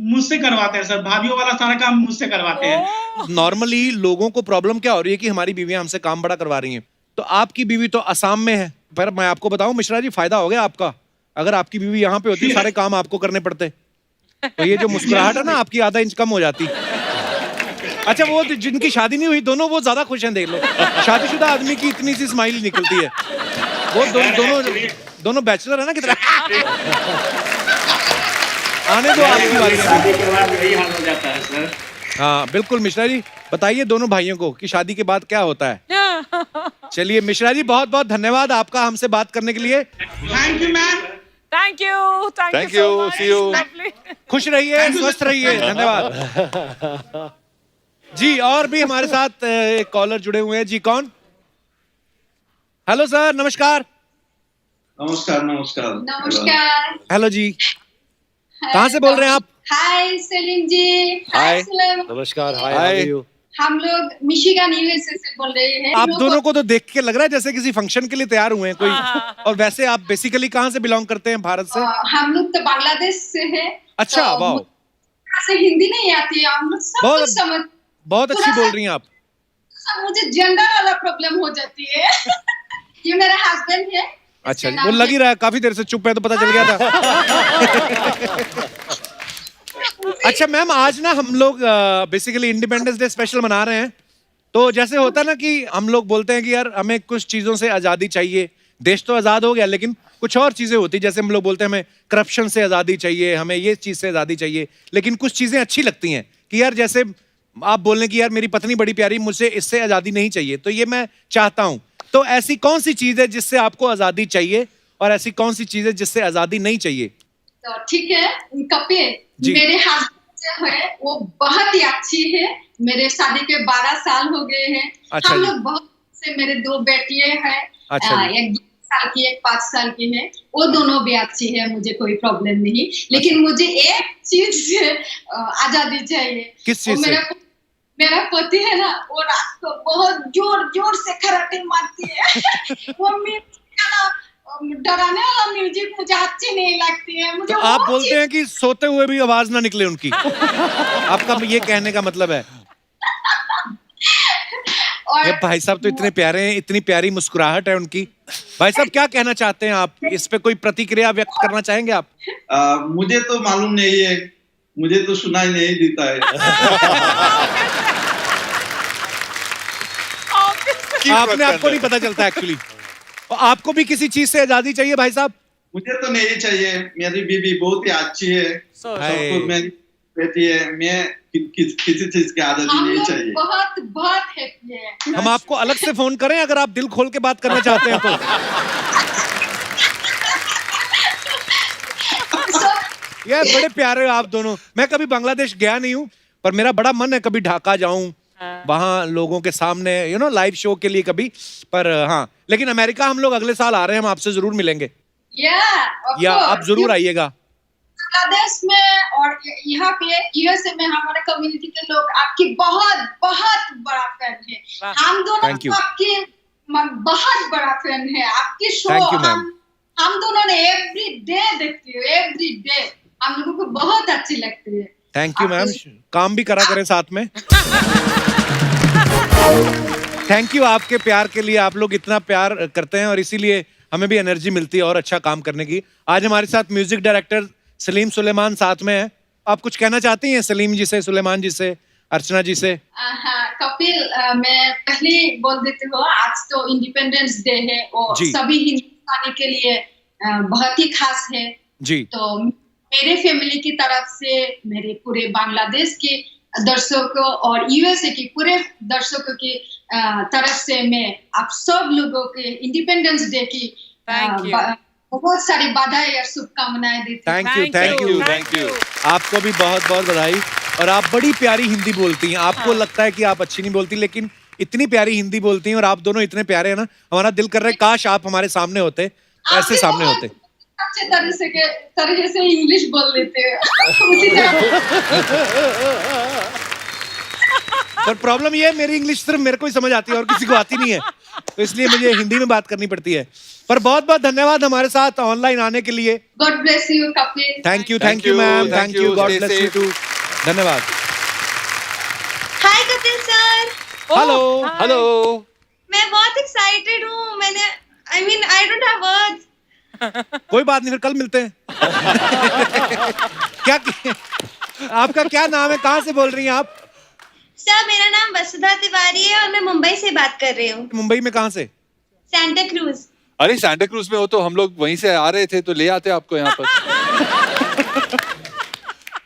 मुझसे करवाते हैं सर। भाभीियों वाला सारा काम मुझसे करवाते हैं। नॉर्मली लोगों को प्रॉब्लम क्या हो रही है कि हमारी बीवियां हमसे काम बड़ा करवा रही हैं। तो आपकी बीवी तो असम में है, पर मैं आपको बताऊं मिश्रा जी, फायदा हो गया आपका। अगर आपकी बीवी यहाँ पे होती, सारे काम आपको करने पड़ते, तो ये जो मुस्कुराहट है ना आपकी आधा इंच कम हो जाती। अच्छा, वो जिनकी शादी नहीं हुई दोनों, वो ज्यादा खुश हैं, देख लो। शादीशुदा आदमी की इतनी सी स्माइल निकलती है। वो दोनों बैचलर है ना कितना। आने दो आपकी बारी। शादी के बाद यही हाल हो जाता है सर। हाँ बिल्कुल। मिश्रा जी बताइए दोनों भाइयों को कि शादी के बाद क्या होता है। चलिए मिश्रा जी, बहुत बहुत धन्यवाद आपका हमसे बात करने के लिए। Thank you ma'am. Thank you Thank you, see you. खुश रहिए, स्वस्थ रहिए, धन्यवाद जी। और भी हमारे साथ एक कॉलर जुड़े हुए हैं जी। कौन? हेलो सर, नमस्कार। नमस्कार नमस्कार नमस्कार। हेलो जी, कहाँ से बोल रहे हैं आप? हाय सलीम जी। हाय। नमस्कार। हाय, हाय। how are you? हम लोग मिशिगन यूएसए से बोल रहे हैं। आप दोनों को तो देख के लग रहा है जैसे किसी फंक्शन के लिए तैयार हुए हैं कोई। और वैसे आप बेसिकली कहाँ से बिलोंग करते हैं भारत से? हम लोग तो बांग्लादेश से हैं। अच्छा, तो वाह। मुझे से हिंदी नहीं आती है, हम लोग सब कुछ समझ। बहुत अच्छी बोल रही हैं आप। मुझे जेंडर वाला प्रॉब्लम हो जाती है। ये मेरा हस्बैंड है। अच्छा जी, वो लग ही रहा है, काफी देर से चुप है तो पता चल गया था। अच्छा मैम, आज ना हम लोग बेसिकली इंडिपेंडेंस डे स्पेशल मना रहे हैं। तो जैसे होता है ना कि हम लोग बोलते हैं कि यार हमें कुछ चीजों से आजादी चाहिए। देश तो आजाद हो गया, लेकिन कुछ और चीजें होती, जैसे हम लोग बोलते हैं हमें करप्शन से आजादी चाहिए, हमें ये चीज से आजादी चाहिए। लेकिन कुछ चीजें अच्छी लगती हैं कि यार जैसे आप बोल रहे हैं कि यार मेरी पत्नी बड़ी प्यारी, मुझे इससे आजादी नहीं चाहिए, तो ये मैं चाहता हूँ। तो ऐसी कौन सी चीज है जिससे आपको आजादी चाहिए और ऐसी कौन सी चीज है जिससे आजादी नहीं चाहिए? तो ठीक है कपिल, जी। मेरे हस्बैंड जो है वो बहुत ही अच्छी है। मेरे शादी के 12 साल हो गए हैं। अच्छा हम जी। लोग बहुत से, मेरे 2 बेटियां हैं। अच्छा जी। एक 2 साल की, एक 5 साल की है। वो दोनों भी अच्छी है, मुझे कोई प्रॉब्लम नहीं। लेकिन मुझे एक चीज से आजादी चाहिए। किस चीज से? मेरा पति है ना, वो रात को बहुत जोर जोर से खराटे मारती है। वो डराने वाला म्यूजिक मुझे अच्छी नहीं लगती है। मुझे तो आप बोलते हैं कि सोते हुए भी आवाज ना निकले उनकी। आपका ये कहने का मतलब है? और ये भाई साहब तो इतने प्यारे हैं, इतनी प्यारी मुस्कुराहट है उनकी। भाई साहब क्या कहना चाहते हैं आप? इस पे कोई प्रतिक्रिया व्यक्त करना चाहेंगे आप? मुझे तो मालूम नहीं है, मुझे तो सुनाई नहीं देता है। आपने आपको नहीं पता चलता एक्चुअली। और आपको भी किसी चीज से आजादी चाहिए भाई साहब? मुझे तो नहीं चाहिए, मेरी बीवी बहुत ही अच्छी है, सब कुछ मेरी बेटी है। मैं किसी चीज की आजादी नहीं चाहिए। बहुत बहुत हैप्पी है। हम आपको अलग से फोन करें अगर आप दिल खोल के बात करना चाहते हैं तो? यार बड़े प्यारे हो आप दोनों। मैं कभी बांग्लादेश गया नहीं हूँ, पर मेरा बड़ा मन है कभी ढाका जाऊं, वहां लोगों के सामने लाइव शो के लिए कभी। पर हाँ, लेकिन अमेरिका हम लोग अगले साल आ रहे हैं, हम आपसे जरूर मिलेंगे। या आप जरूर आइएगा। बांग्लादेश में और यहाँ पे यूएसए में हमारे कम्युनिटी के लोग आपकी बहुत बहुत बड़ा फैन है। हम दोनों आपके बहुत बड़ा फैन है। आपकी शो हम दोनों ने एवरी डे देखती है, एवरी डे। हम लोगों को बहुत अच्छी लगती है। थैंक यू मैम, काम भी करा करें साथ में। थैंक यू आपके प्यार के लिए। आप लोग इतना प्यार करते हैं और इसीलिए हमें भी एनर्जी मिलती है और अच्छा काम करने की। आज हमारे साथ म्यूजिक डायरेक्टर सलीम सुलेमान साथ में है। आप कुछ कहना चाहती हैं सलीम जी से, सुलेमान जी से, अर्चना जी से? हाँ कपिल, मैं पहले बोल देती हूँ, आज तो इंडिपेंडेंस डे है और सभी हिंदुस्तानी के लिए बहुत ही खास है जी। तो मेरे फैमिली की तरफ से, मेरे पूरे बांग्लादेश के दर्शकों और यूएसए के पूरे दर्शकों की तरफ से मैं आप सब लोगों के इंडिपेंडेंस डे की बहुत सारी बधाई और शुभकामनाएं देती हूँ। Thank you. आपको भी बहुत बहुत बधाई। और आप बड़ी प्यारी हिंदी बोलती हैं। आपको लगता है कि आप अच्छी नहीं बोलती, लेकिन इतनी प्यारी हिंदी बोलती हैं और आप दोनों इतने प्यारे हैं ना, हमारा दिल कर रहा है काश आप हमारे सामने होते, ऐसे सामने होते। अच्छे तरह से इंग्लिश बोल लेते हैं। उसी तरह। पर प्रॉब्लम ये है, मेरी इंग्लिश सिर्फ मेरे को ही समझ आती है और किसी को आती नहीं है, तो इसलिए मुझे हिंदी में बात करनी पड़ती है। पर बहुत बहुत धन्यवाद हमारे साथ ऑनलाइन आने के लिए। God bless you Kapil. Thank you ma'am, thank you, God bless you too. धन्यवाद। Hi Kapil sir. हेलो। मैं बहुत एक्साइटेड हूँ। मैंने I mean, I don't have words. कोई बात नहीं, फिर कल मिलते हैं। क्या आपका क्या नाम है, कहाँ से बोल रही हैं आप? सर मेरा नाम वसुधा तिवारी है और मैं मुंबई से बात कर रही हूँ। मुंबई में कहाँ से? Santa cruise. अरे सैंटा क्रूज में हो तो हम लोग वहीं से आ रहे थे, तो ले आते आपको यहाँ पर।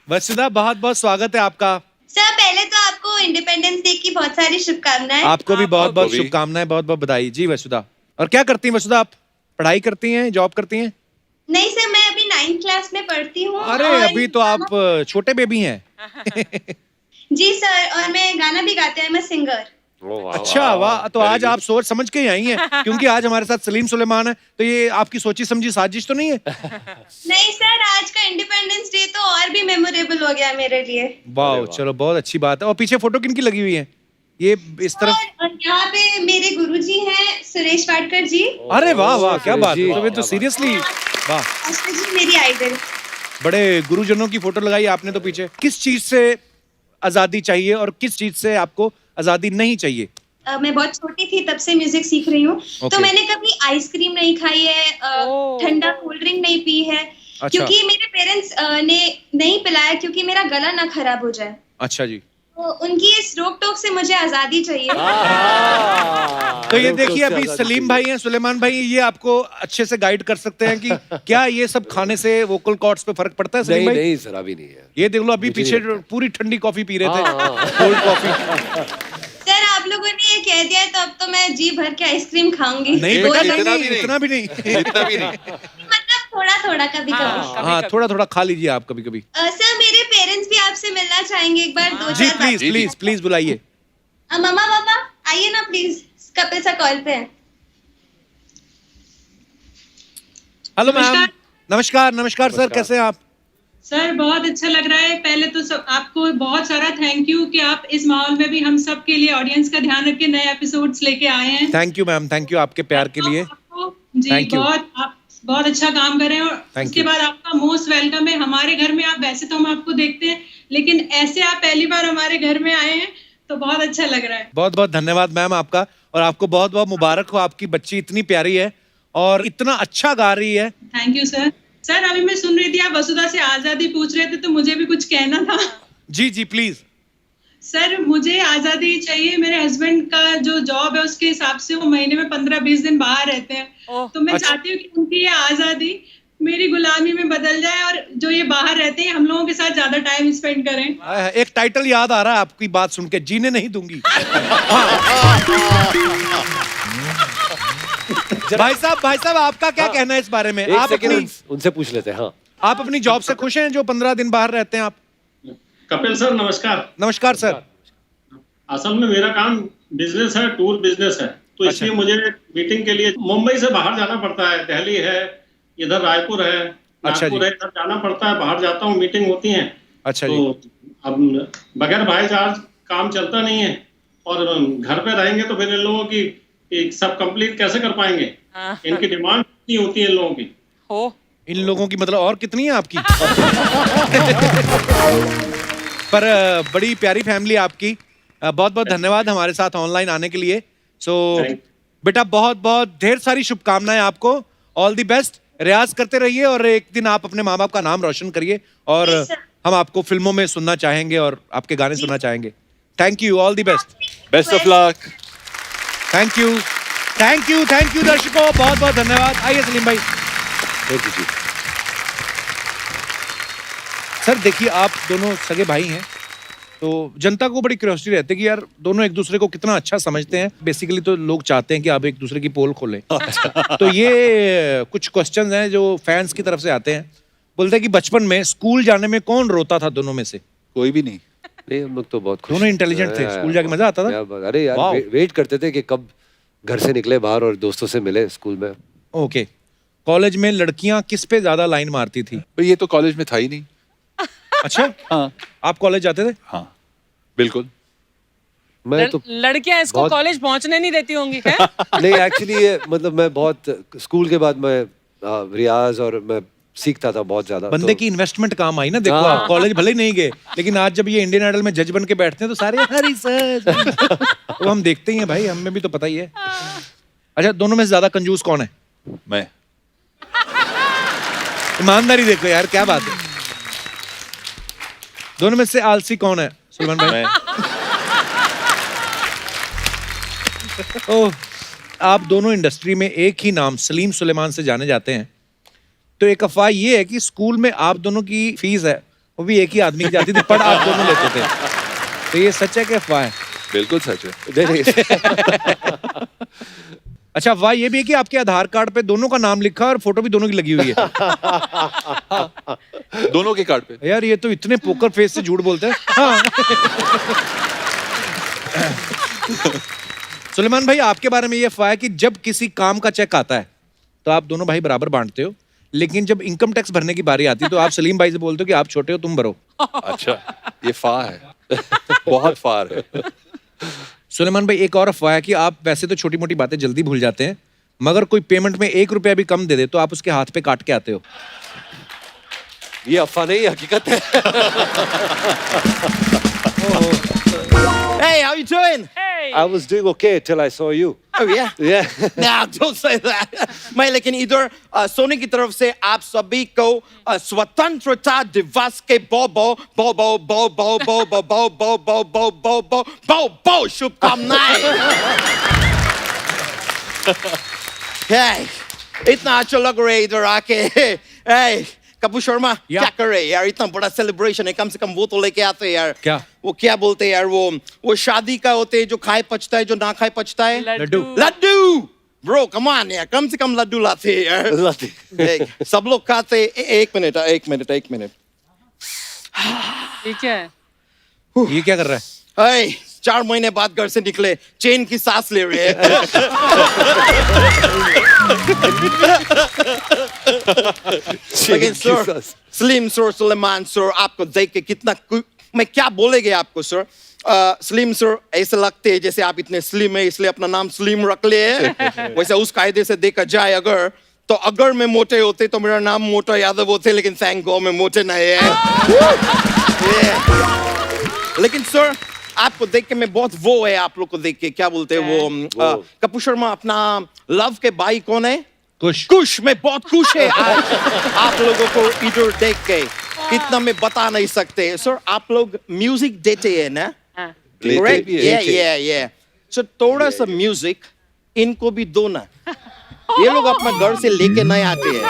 वसुधा बहुत बहुत स्वागत है आपका। सर पहले तो आपको इंडिपेंडेंस डे की बहुत सारी शुभकामनाएं। आपको भी बहुत बहुत शुभकामनाएं, बहुत बहुत बधाई जी वसुधा। और क्या करती हैं वसुधा आप? पढ़ाई करती हैं, जॉब करती हैं? नहीं सर, मैं अभी 9th क्लास में पढ़ती हूँ। अरे अभी तो आप छोटे बेबी हैं। जी सर, और मैं गाना भी गाते हैं, मैं सिंगर। अच्छा वाह, तो आज आप सोच समझ के ही आई हैं, क्योंकि आज हमारे साथ सलीम सुलेमान है, तो ये आपकी सोची समझी साजिश तो नहीं है? नहीं सर, आज का इंडिपेंडेंस डे तो और भी मेमोरेबल हो गया मेरे लिए। वाह, चलो बहुत अच्छी बात है। और पीछे फोटो किनकी लगी हुई है? ये इस तरफ और यहाँ पे मेरे गुरुजी हैं सुरेश वाडकर जी। अरे वाह वाह, क्या बात है। तो सीरियसली वाह, जी मेरी आइडल। बड़े गुरुजनों की फोटो लगाई आपने तो पीछे। किस चीज से आजादी चाहिए और किस चीज से आपको आजादी नहीं चाहिए? मैं बहुत छोटी थी तब से म्यूजिक सीख रही हूँ। तो मैंने कभी आइसक्रीम नहीं खाई है, ठंडा कोल्ड ड्रिंक नहीं पी है। अच्छा। क्योंकि मेरे पेरेंट्स ने नहीं पिलाया, क्योंकि मेरा गला ना खराब हो जाए। अच्छा जी। तो उनकी इस रोक टोक से मुझे आजादी चाहिए। तो ये देखिए, अभी सलीम भाई हैं, सुलेमान भाई, ये आपको अच्छे से गाइड कर सकते हैं कि क्या ये सब खाने से वोकल कॉर्ड्स पे फर्क पड़ता है? सलीम भाई? नहीं सर, अभी नहीं है। ये देख लो, अभी पीछे पूरी ठंडी कॉफी पी रहे थे, कोल्ड कॉफी। सर आप लोगों ने ये कह दिया है तो अब तो मैं जी भर के आइसक्रीम खाऊंगी। नहीं बेटा, इतना भी नहीं। मतलब थोड़ा थोड़ा कभी कभी। हाँ, थोड़ा थोड़ा खा लीजिए आप कभी कभी। सर मेरे पेरेंट्स भी आपसे मिलना चाहेंगे एक बार, 2-4 जी प्लीज प्लीज प्लीज बुलाइए। मम्मा पापा आइए ना प्लीज, कपिल सा कॉल पे है। Hello ma'am. नमस्कार नमस्कार सर, कैसे हैं आप? सर बहुत अच्छा लग रहा है। पहले तो आपको बहुत सारा थैंक यू कि आप इस माहौल में भी हम सब के लिए, ऑडियंस का ध्यान रख के नए एपिसोड्स लेके आए हैं। Thank you ma'am, thank you आपके प्यार के लिए। जी आप बहुत अच्छा काम कर रहे हैं। और उसके बाद आपका मोस्ट वेलकम है हमारे घर में। आप वैसे तो हम आपको देखते हैं, लेकिन ऐसे आप पहली बार हमारे घर में आए हैं तो बहुत अच्छा लग रहा है। बहुत बहुत धन्यवाद मैम आपका, और आपको बहुत बहुत मुबारक हो। आपकी बच्ची इतनी प्यारी है और इतना अच्छा गा रही है। Thank you sir. सर अभी मैं सुन रही थी आप वसुधा से आजादी पूछ रहे थे, तो मुझे भी कुछ कहना था। जी जी प्लीज। सर मुझे आजादी चाहिए। मेरे हस्बैंड का जो जॉब है उसके हिसाब से वो महीने में 15-20 दिन बाहर रहते हैं, तो मैं चाहती हूँ कि उनकी ये आजादी मेरी गुलामी में बदल जाए, और जो ये बाहर रहते हैं हम लोगों के साथ ज्यादा टाइम स्पेंड करें। एक टाइटल याद आ रहा है आपकी बात सुन के, जीने नहीं दूंगी। भाई साहब आपका क्या कहना है इस बारे में? आप उनसे पूछ लेते हैं। हाँ, आप अपनी जॉब से खुश हैं जो 15 दिन बाहर रहते हैं आप? कपिल सर नमस्कार। नमस्कार सर। असल में मेरा काम बिजनेस है, टूर बिजनेस है, तो इसलिए मुझे मीटिंग के लिए मुंबई से बाहर जाना पड़ता है। दिल्ली है, इधर रायपुर है, नागपुर है, इधर जाना पड़ता है। बाहर जाता हूँ, मीटिंग होती है। अच्छा तो अब बगैर भाईचार काम चलता नहीं है, और घर पे रहेंगे तो फिर इन लोगों की सब कंप्लीट कैसे कर पाएंगे? इनकी डिमांड कितनी होती है इन लोगों की? इन लोगों की मतलब और कितनी है आपकी? पर बड़ी प्यारी फैमिली आपकी। बहुत बहुत धन्यवाद हमारे साथ ऑनलाइन आने के लिए। सो बेटा बहुत बहुत ढेर सारी शुभकामनाएं आपको। ऑल द बेस्ट, रियाज करते रहिए और एक दिन आप अपने माँ बाप का नाम रोशन करिए, और हम आपको फिल्मों में सुनना चाहेंगे और आपके गाने सुनना चाहेंगे। Thank you, all the best, best of luck. Thank you thank you thank you दर्शकों, बहुत बहुत धन्यवाद। आइए सलीम भाई। Thank you ji. सर देखिए, आप दोनों सगे भाई हैं, तो जनता को बड़ी क्यूरियोसिटी रहती है कि यार दोनों एक दूसरे को कितना अच्छा समझते हैं। बेसिकली तो लोग चाहते हैं कि आप एक दूसरे की पोल खोलें। तो ये कुछ क्वेश्चंस हैं जो फैंस की तरफ से आते हैं। बोलते हैं कि बचपन में स्कूल जाने में कौन रोता था दोनों में से? कोई भी नहीं। हम लोग तो बहुत खुश, दोनों इंटेलिजेंट थे, स्कूल जाके मजा आता था। अरे यार वेट करते थे कि कब घर से निकले बाहर और दोस्तों से मिले स्कूल में। ओके, कॉलेज में लड़कियां किस पे ज्यादा लाइन मारती थी? ये तो कॉलेज में था ही नहीं। अच्छा हाँ, आप कॉलेज जाते थे? हाँ बिल्कुल। मैं तो लड़कियां इसको कॉलेज पहुंचने नहीं देती होंगी क्या? नहीं एक्चुअली ये मतलब मैं बहुत स्कूल के बाद मैं रियाज और मैं सीखता था बहुत ज्यादा। बंदे की इन्वेस्टमेंट काम आई ना। देखो आप कॉलेज भले नहीं गए, लेकिन आज जब ये इंडियन आइडल में जज बन के बैठते हैं तो सारे हरी सर तो हम देखते ही हैं भाई, हमें भी तो पता ही है। अच्छा, दोनों में से ज्यादा कंजूस कौन है? मैं। ईमानदारी देखो यार, क्या बात है। दोनों में से आलसी कौन है सुलेमान भाई? मैं। ओह, आप दोनों इंडस्ट्री में एक ही नाम सलीम सुलेमान से जाने जाते हैं, तो एक अफवाह ये है कि स्कूल में आप दोनों की फीस है वो भी एक ही आदमी की जाती थी, पढ़ आप दोनों लेते थे, तो ये सच है कि अफवाह है? बिल्कुल सच है। अच्छा, अफवाह ये भी है कि आपके आधार कार्ड पे दोनों का नाम लिखा और फोटो भी दोनों की लगी हुई है। दोनों के कार्ड पे? यार ये तो इतने पोकर फेस से झूठ बोलते हैं। हाँ। सुलेमान भाई, आपके बारे में ये अफवाह है कि जब किसी काम का चेक आता है तो आप दोनों भाई बराबर बांटते हो, लेकिन जब इनकम टैक्स भरने की बारी आती है तो आप सलीम भाई से बोलते हो कि आप छोटे हो, तुम भरो। अच्छा, ये फार है। बहुत फार है। सुलेमान भाई, एक और अफवाह है कि आप वैसे तो छोटी मोटी बातें जल्दी भूल जाते हैं, मगर कोई पेमेंट में 1 रुपया भी कम दे दे तो आप उसके हाथ पे काट के आते हो। ये अफवाह नहीं, हकीकत है। Hey, how you doing? I was doing okay till I saw you. Oh yeah? Yeah. Nah, don't say that. मैं लेकिन इधर सोनी की तरफ से आप सभी को स्वतंत्रता दिवस के बहुत शुभकामनाएं। Hey, इतना अच्छा लग रहा है इधर आके। Hey, कपूर शर्मा, क्या कर रहे हैं यार? इतना बड़ा सेलिब्रेशन है, कम से कम वो तो लेके आते हैं यार। क्या? वो क्या बोलते हैं यार, वो शादी का होते हैं जो खाए पचता है, जो ना खाए पचता है। Laddoo. Laddoo bro, come on यार, कम से कम लड्डू लाते हैं यार। सब लोग खाते। एक मिनट। ये क्या है? ये क्या कर रहा है? 4 महीने बाद घर से निकले, चैन की सांस ले रहे हैं। लेकिन sir, Salim sir, Sulaiman sir, आपको देख के कितना मैं क्या बोलेंगे आपको सर। सलीम सर, ऐसे लगते हैं जैसे आप इतने स्लिम है इसलिए अपना नाम सलीम रख लिए। वैसे उस कायदे से देखा जाए तो अगर मैं मोटे होते तो मेरा नाम मोटा यादव होते, लेकिन थैंक गॉड मैं मोटे नहीं है। लेकिन सर, आपको देख के मैं बहुत वो है, आप लोग को देख के क्या बोलते हैं वो कपूर शर्मा, अपना लव के भाई कौन है? कुश। मैं बहुत खुश है आज आप लोगों को इधर देख के, इतना मैं बता नहीं सकते। सर, आप लोग म्यूजिक देते हैं ना? Yeah. सर, थोड़ा सा म्यूजिक इनको भी दो ना, ये लोग अपना घर से लेके नहीं आते हैं।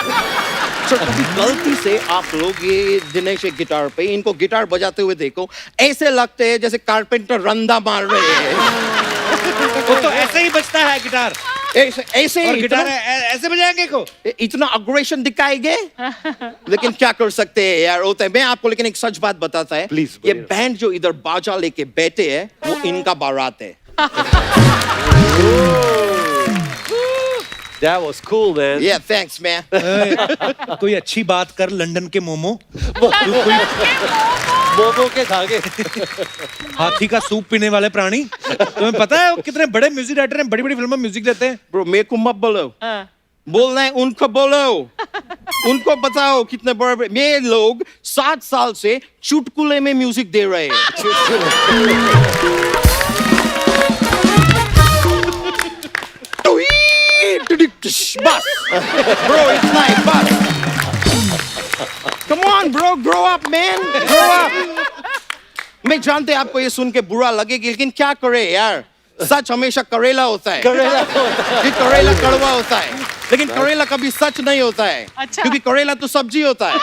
सर, कभी गलती से आप लोग ये दिनेश एक गिटार पे इनको गिटार बजाते हुए देखो, ऐसे लगते हैं जैसे कारपेंटर रंदा मार रहे हैं। वो तो ऐसे ही बजता है गिटार, ऐसे और गिटार ऐसे बजाएंगे को, इतना अग्रेशन दिखाएंगे। लेकिन क्या कर सकते हैं यार, होता है। मैं आपको लेकिन एक सच बात बताता है, प्लीज। ये बैंड जो इधर बाजा लेके बैठे हैं वो इनका बारात है। That was cool, man. Yeah, thanks, man. कोई अच्छी बात कर, लंदन के मोमो। मोमो के धागे। हाथी का सूप पीने वाले प्राणी। तुम्हें पता है वो कितने बड़े म्यूजिक डायरेक्टर हैं, बड़ी बड़ी फिल्मों में म्यूजिक देते हैं। ब्रो, मेरे को मत बोलो, बोलना है उनको बोलो, उनको बताओ कितने बड़े। ये लोग 7 साल से चुटकुले में म्यूजिक दे रहे हैं। बस ब्रो, इतना ही बस। Come on bro, grow up man, grow up. मैं जानते आपको ये सुन के बुरा लगेगा, लेकिन क्या करे यार, सच हमेशा करेला होता है। ये करेला कड़वा होता है, लेकिन करेला कभी सच नहीं होता है। अच्छा। क्योंकि करेला तो सब्जी होता है,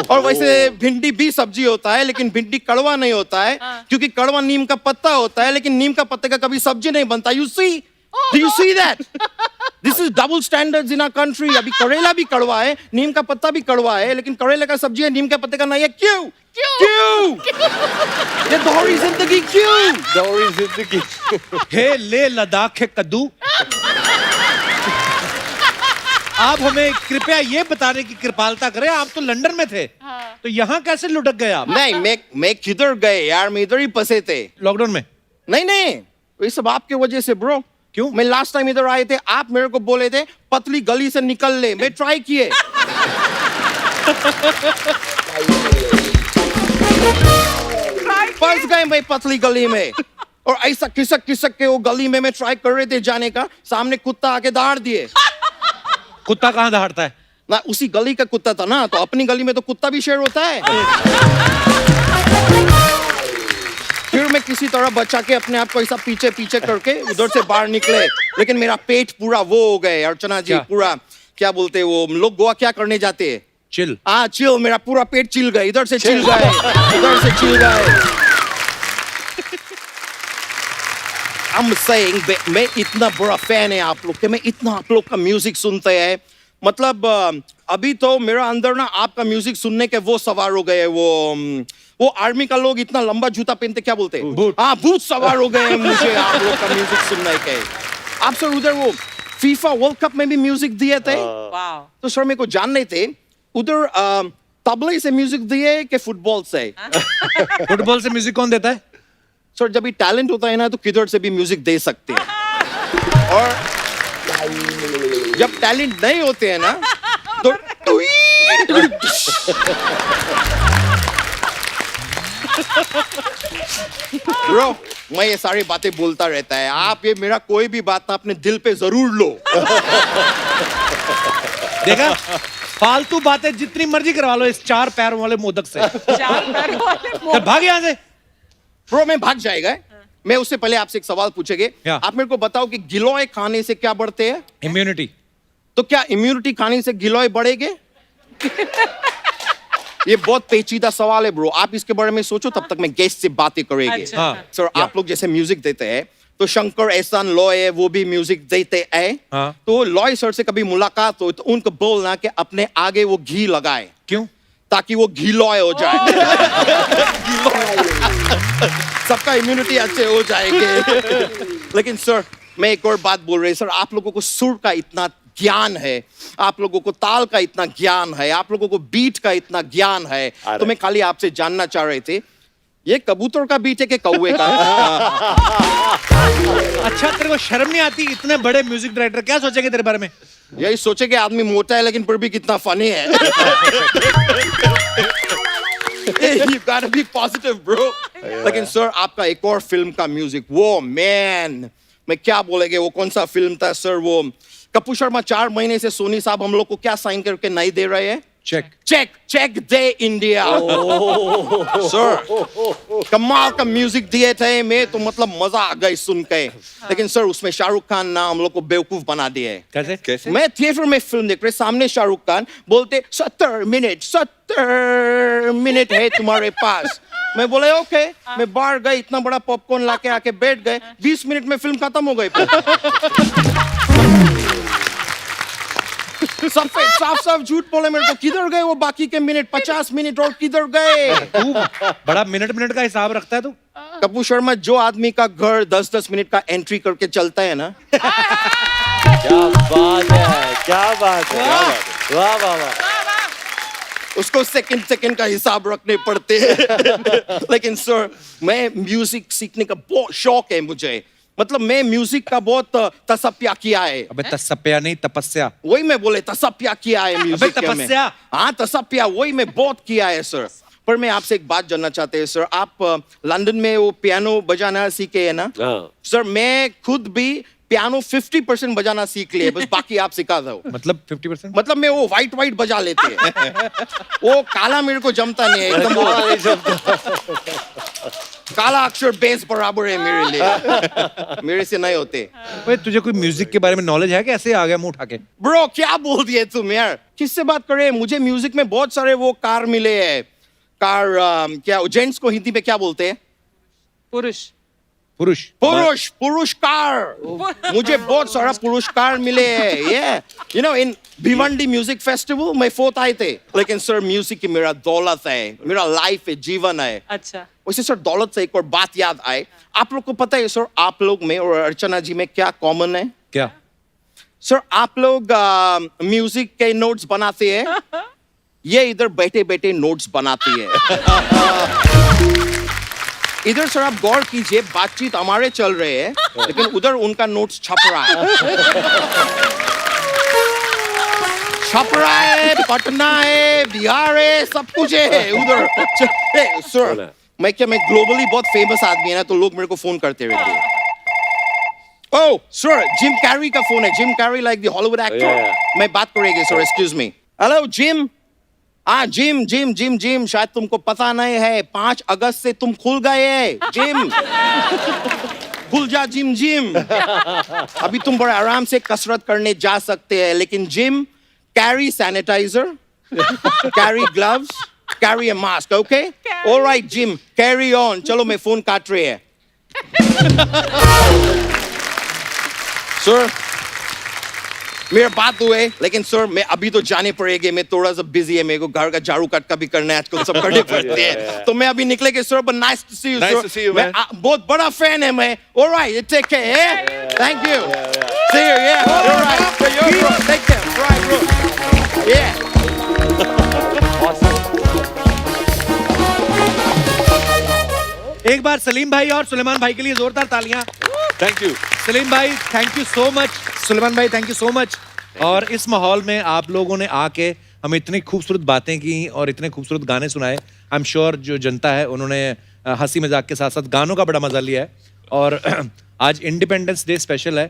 और वैसे भिंडी भी सब्जी होता है, लेकिन भिंडी कड़वा नहीं होता है, क्योंकि कड़वा नीम का पत्ता होता है, लेकिन नीम का पत्ते का कभी सब्जी नहीं बनता। You see? Do you see that? This is double standards in our country. अभी करेला भी कड़वा है, नीम का पत्ता भी कड़वा है, लेकिन करेले का सब्जी है, नीम के पत्ते का नहीं है। क्यों? ये दोहरी जिंदगी क्यों? दोहरी जिंदगी। हे ले लद्दाख है कद्दू। आप हमें कृपया ये बताने की कृपालता करें, आप तो लंदन में थे, तो यहाँ कैसे लुढ़क गए आप? नहीं, मैं किधर गए यार, मैं इधर ही फंसे थे लॉकडाउन में। नहीं, ये सब आपके वजह से ब्रो। क्यों? मैं लास्ट टाइम इधर आए थे, आप मेरे को बोले थे पतली गली से निकल ले, मैं ट्राई किए। फंस गए मैं पतली गली में, और ऐसा खिसक के वो गली में मैं ट्राई कर रहे थे जाने का, सामने कुत्ता आके दाड़ दिए। कुत्ता कहाँ दहाड़ता है? ना उसी गली का कुत्ता था ना, तो अपनी गली में तो कुत्ता भी शेर होता है। फिर मैं किसी तरह बचा के अपने आप को ऐसा पीछे पीछे करके उधर से बाहर निकले, लेकिन मेरा पेट पूरा वो हो गए अर्चना जी, पूरा क्या बोलते हैं वो लोग गोवा क्या करने जाते हैं? चिल। हाँ चिल, मेरा पूरा पेट चिल गए, इधर से चिल गए, इधर से चिल गए। I'm saying मैं इतना बड़ा फैन है आप लोग के, मैं इतना आप लोग का म्यूजिक सुनते हैं, मतलब अभी तो मेरा अंदर ना आपका म्यूजिक सुनने के वो सवार हो गए, वो आर्मी का लोग इतना लंबा जूता पहनते क्या बोलते हैं? बूट। हाँ बूट सवार हो गए मुझे आप लोग का म्यूजिक सुनने के। आप सर उधर वो फीफा वर्ल्ड कप में भी म्यूजिक दिए थे, तो सर मेरे को जानने थे उधर तबले से म्यूजिक दिए कि फुटबॉल से? फुटबॉल से म्यूजिक कौन देता है? सर जब भी टैलेंट होता है ना तो किधर से भी म्यूजिक दे सकते हैं, और जब टैलेंट नहीं होते हैं ना तो ब्रो मैं ये सारी बातें बोलता रहता है, आप ये मेरा कोई भी बात ना अपने दिल पे जरूर लो। देखा, फालतू बातें जितनी मर्जी करवा लो इस 4 पैरों वाले मोदक से। 4 पैरों वाले मोदक। भाग यहाँ से। ब्रो मैं भाग जाएगा, मैं उससे पहले आपसे एक सवाल पूछेंगे, आप मेरे को बताओ कि गिलोय खाने से क्या बढ़ते हैं? इम्यूनिटी। तो क्या इम्यूनिटी खाने से गिलोय बढ़ेंगे? ये बहुत पेचीदा सवाल है ब्रो, आप इसके बारे में सोचो, तब तक मैं गेस्ट से बातें करेंगे। सर आप लोग जैसे म्यूजिक देते हैं तो शंकर एहसान लॉय है वो भी म्यूजिक देते हैं, तो लॉय सर से कभी मुलाकात हो तो उनको बोलना कि अपने आगे वो घी लगाए। क्यों? ताकि वो घीलॉय हो जाए। सबका इम्यूनिटी अच्छे हो जाएंगे। लेकिन सर मैं एक और बात बोल रही, सर आप लोगों को सुर का इतना ज्ञान है, आप लोगों को ताल का इतना ज्ञान है, आप लोगों को बीट का इतना ज्ञान है, तो मैं खाली आपसे जानना चाह रहे थे ये कबूतर का बीट है कि कौवे का? अच्छा तेरे को शर्म नहीं आती? इतने बड़े म्यूजिक डायरेक्टर क्या सोचेंगे तेरे बारे में? यही सोचेंगे आदमी मोटा है लेकिन फिर भी कितना फनी है। You gotta be positive, bro. लेकिन सर आपका एक और फिल्म का म्यूजिक, वो मैन मैं क्या बोलेंगे, वो कौन सा फिल्म था सर? वो कपूर शर्मा 4 महीने से सोनी साहब हम लोग को क्या साइन करके नहीं दे रहे हैं? चेक दे इंडिया। सर कमाल का म्यूजिक दिए थे, मैं तो मतलब मजा आ गई सुन के। लेकिन सर उसमें शाहरुख खान ना हम लोग को बेवकूफ बना दिए। कैसे? मैं थिएटर में फिल्म देख रहे, सामने शाहरुख खान बोलते 70 मिनट है तुम्हारे पास। मैं बोले ओके, मैं बाहर गए, इतना बड़ा पॉपकॉर्न लाके आके बैठ गए, 20 मिनट में फिल्म खत्म हो गई। साफ झूठ बोले मेरे को, किधर गए वो बाकी के मिनट? 50 मिनट और किधर गए? तू बड़ा मिनट का हिसाब रखता है तू। कपूर शर्मा जो आदमी का घर 10-10 मिनट का एंट्री करके चलता है ना। क्या बात है, क्या बात है, वाह वाह वाह। उसको सेकंड का हिसाब रखने पड़ते हैं। लेकिन सर मैं म्यूजिक सीखने का बहुत शौक है मुझे, मतलब मैं म्यूजिक का बहुत तसप्या किया है। अबे तसप्या नहीं तपस्या। वही मैं बोले तसप्या किया है म्यूजिक में। तपस्या। हाँ तसप्या वही मैं बहुत किया है सर। पर मैं आपसे एक बात जानना चाहते हैं सर, आप लंदन में वो पियानो बजाना सीखे है ना? सर मैं खुद भी पियानो 50% बजाना सीख लिया, बस बाकी आप सिखा दो। मतलब 50%? मतलब मैं वो वाइट बजा लेते हैं। वो काला मेरे को जमता नहीं है एकदम। काला अक्षर बेस बराबर है मेरे लिए, मेरे से नहीं होते। भाई तुझे कोई म्यूजिक के बारे में नॉलेज है कि ऐसे आ गया मुंह उठा के? ब्रो क्या बोल दिए तुम यार, किससे बात कर रहे हैं? मुझे म्यूजिक में बहुत सारे वो कार मिले हैं। कार क्या जेंट्स को हिंदी में क्या बोलते हैं? पुरुषकार। मुझे बहुत सारा पुरस्कार मिले हैं। ये you know in Bhiwandi music festival में 4th आए थे। लेकिन सर म्यूजिक की मेरा दौलत है, मेरा लाइफ है, जीवन है। अच्छा वैसे सर दौलत से एक और बात याद आए, आप लोग को पता है सर आप लोग में और अर्चना जी में क्या कॉमन है? क्या? सर आप लोग म्यूजिक के नोट्स बनाते हैं, ये इधर बैठे बैठे नोट्स बनाती है। इधर सर आप गौर कीजिए, बातचीत हमारे चल रहे हैं लेकिन उधर उनका नोट्स छप रहा है। पटना है, बिहार है, सब कुछ है उधर। सर मैं ग्लोबली बहुत फेमस आदमी है ना, तो लोग मेरे को फोन करते रहते हैं। Oh, sir, Jim Carrey का फोन है. Jim Carrey, like the Hollywood actor. मैं बात करेंगे, sir. Excuse me. Hello, Jim. Jim. शायद तुमको पता नहीं है. 5 अगस्त से तुम खुल गए, Jim. खुल जा, Jim. अभी तुम बड़े आराम से कसरत करने जा सकते हैं, लेकिन Jim, carry sanitizer, carry gloves, carry a mask, okay? All right, Jim, carry on. चलो मैं फोन काट रही है. सर, मेरा बात हुए, लेकिन सर मैं अभी तो जाने पड़ेगी. मैं थोड़ा सा बिजी है, मेरे को घर का झाड़ू कट भी करना है, आजकल सब करने पड़ते हैं. तो मैं अभी निकलेंगे sir. But nice to see you, Nice to see you, man. बहुत बड़ा फैन है मैं. Alright, take care. Thank you. See you. Yeah, alright. Take care. Alright bro. Yeah. एक बार सलीम भाई और सुलेमान भाई के लिए जोरदार तालियां. थैंक यू सलीम भाई, thank you so much. Sulaiman भाई, थैंक यू सो मच. और इस माहौल में आप लोगों ने आके हमें इतनी खूबसूरत बातें की और इतने खूबसूरत गाने सुनाए. आई एम श्योर जो जनता है उन्होंने हंसी मजाक के साथ साथ गानों का बड़ा मजा लिया है. और आज इंडिपेंडेंस डे स्पेशल है.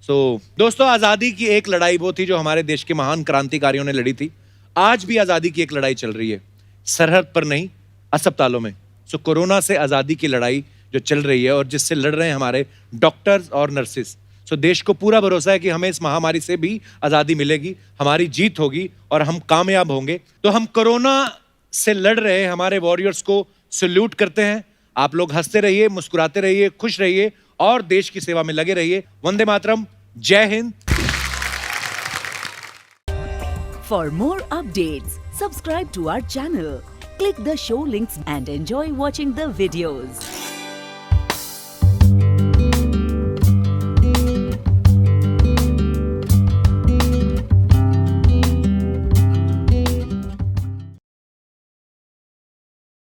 सो दोस्तों, आज़ादी की एक लड़ाई वो थी जो हमारे देश के महान क्रांतिकारियों ने लड़ी थी. आज भी आज़ादी की एक लड़ाई चल रही है, सरहद पर नहीं, अस्पतालों में. सो कोरोना से आज़ादी की लड़ाई जो चल रही है और जिससे लड़ रहे हैं हमारे डॉक्टर्स और नर्सेस. सो देश को पूरा भरोसा है कि हमें इस महामारी से भी आज़ादी मिलेगी, हमारी जीत होगी और हम कामयाब होंगे. तो हम कोरोना से लड़ रहे हमारे वॉरियर्स को सैल्यूट करते हैं. आप लोग हंसते रहिए, मुस्कुराते रहिए, खुश रहिए और देश की सेवा में लगे रहिए. वंदे मातरम. जय Hind. For more updates, subscribe to our channel, click the show links and enjoy watching the videos.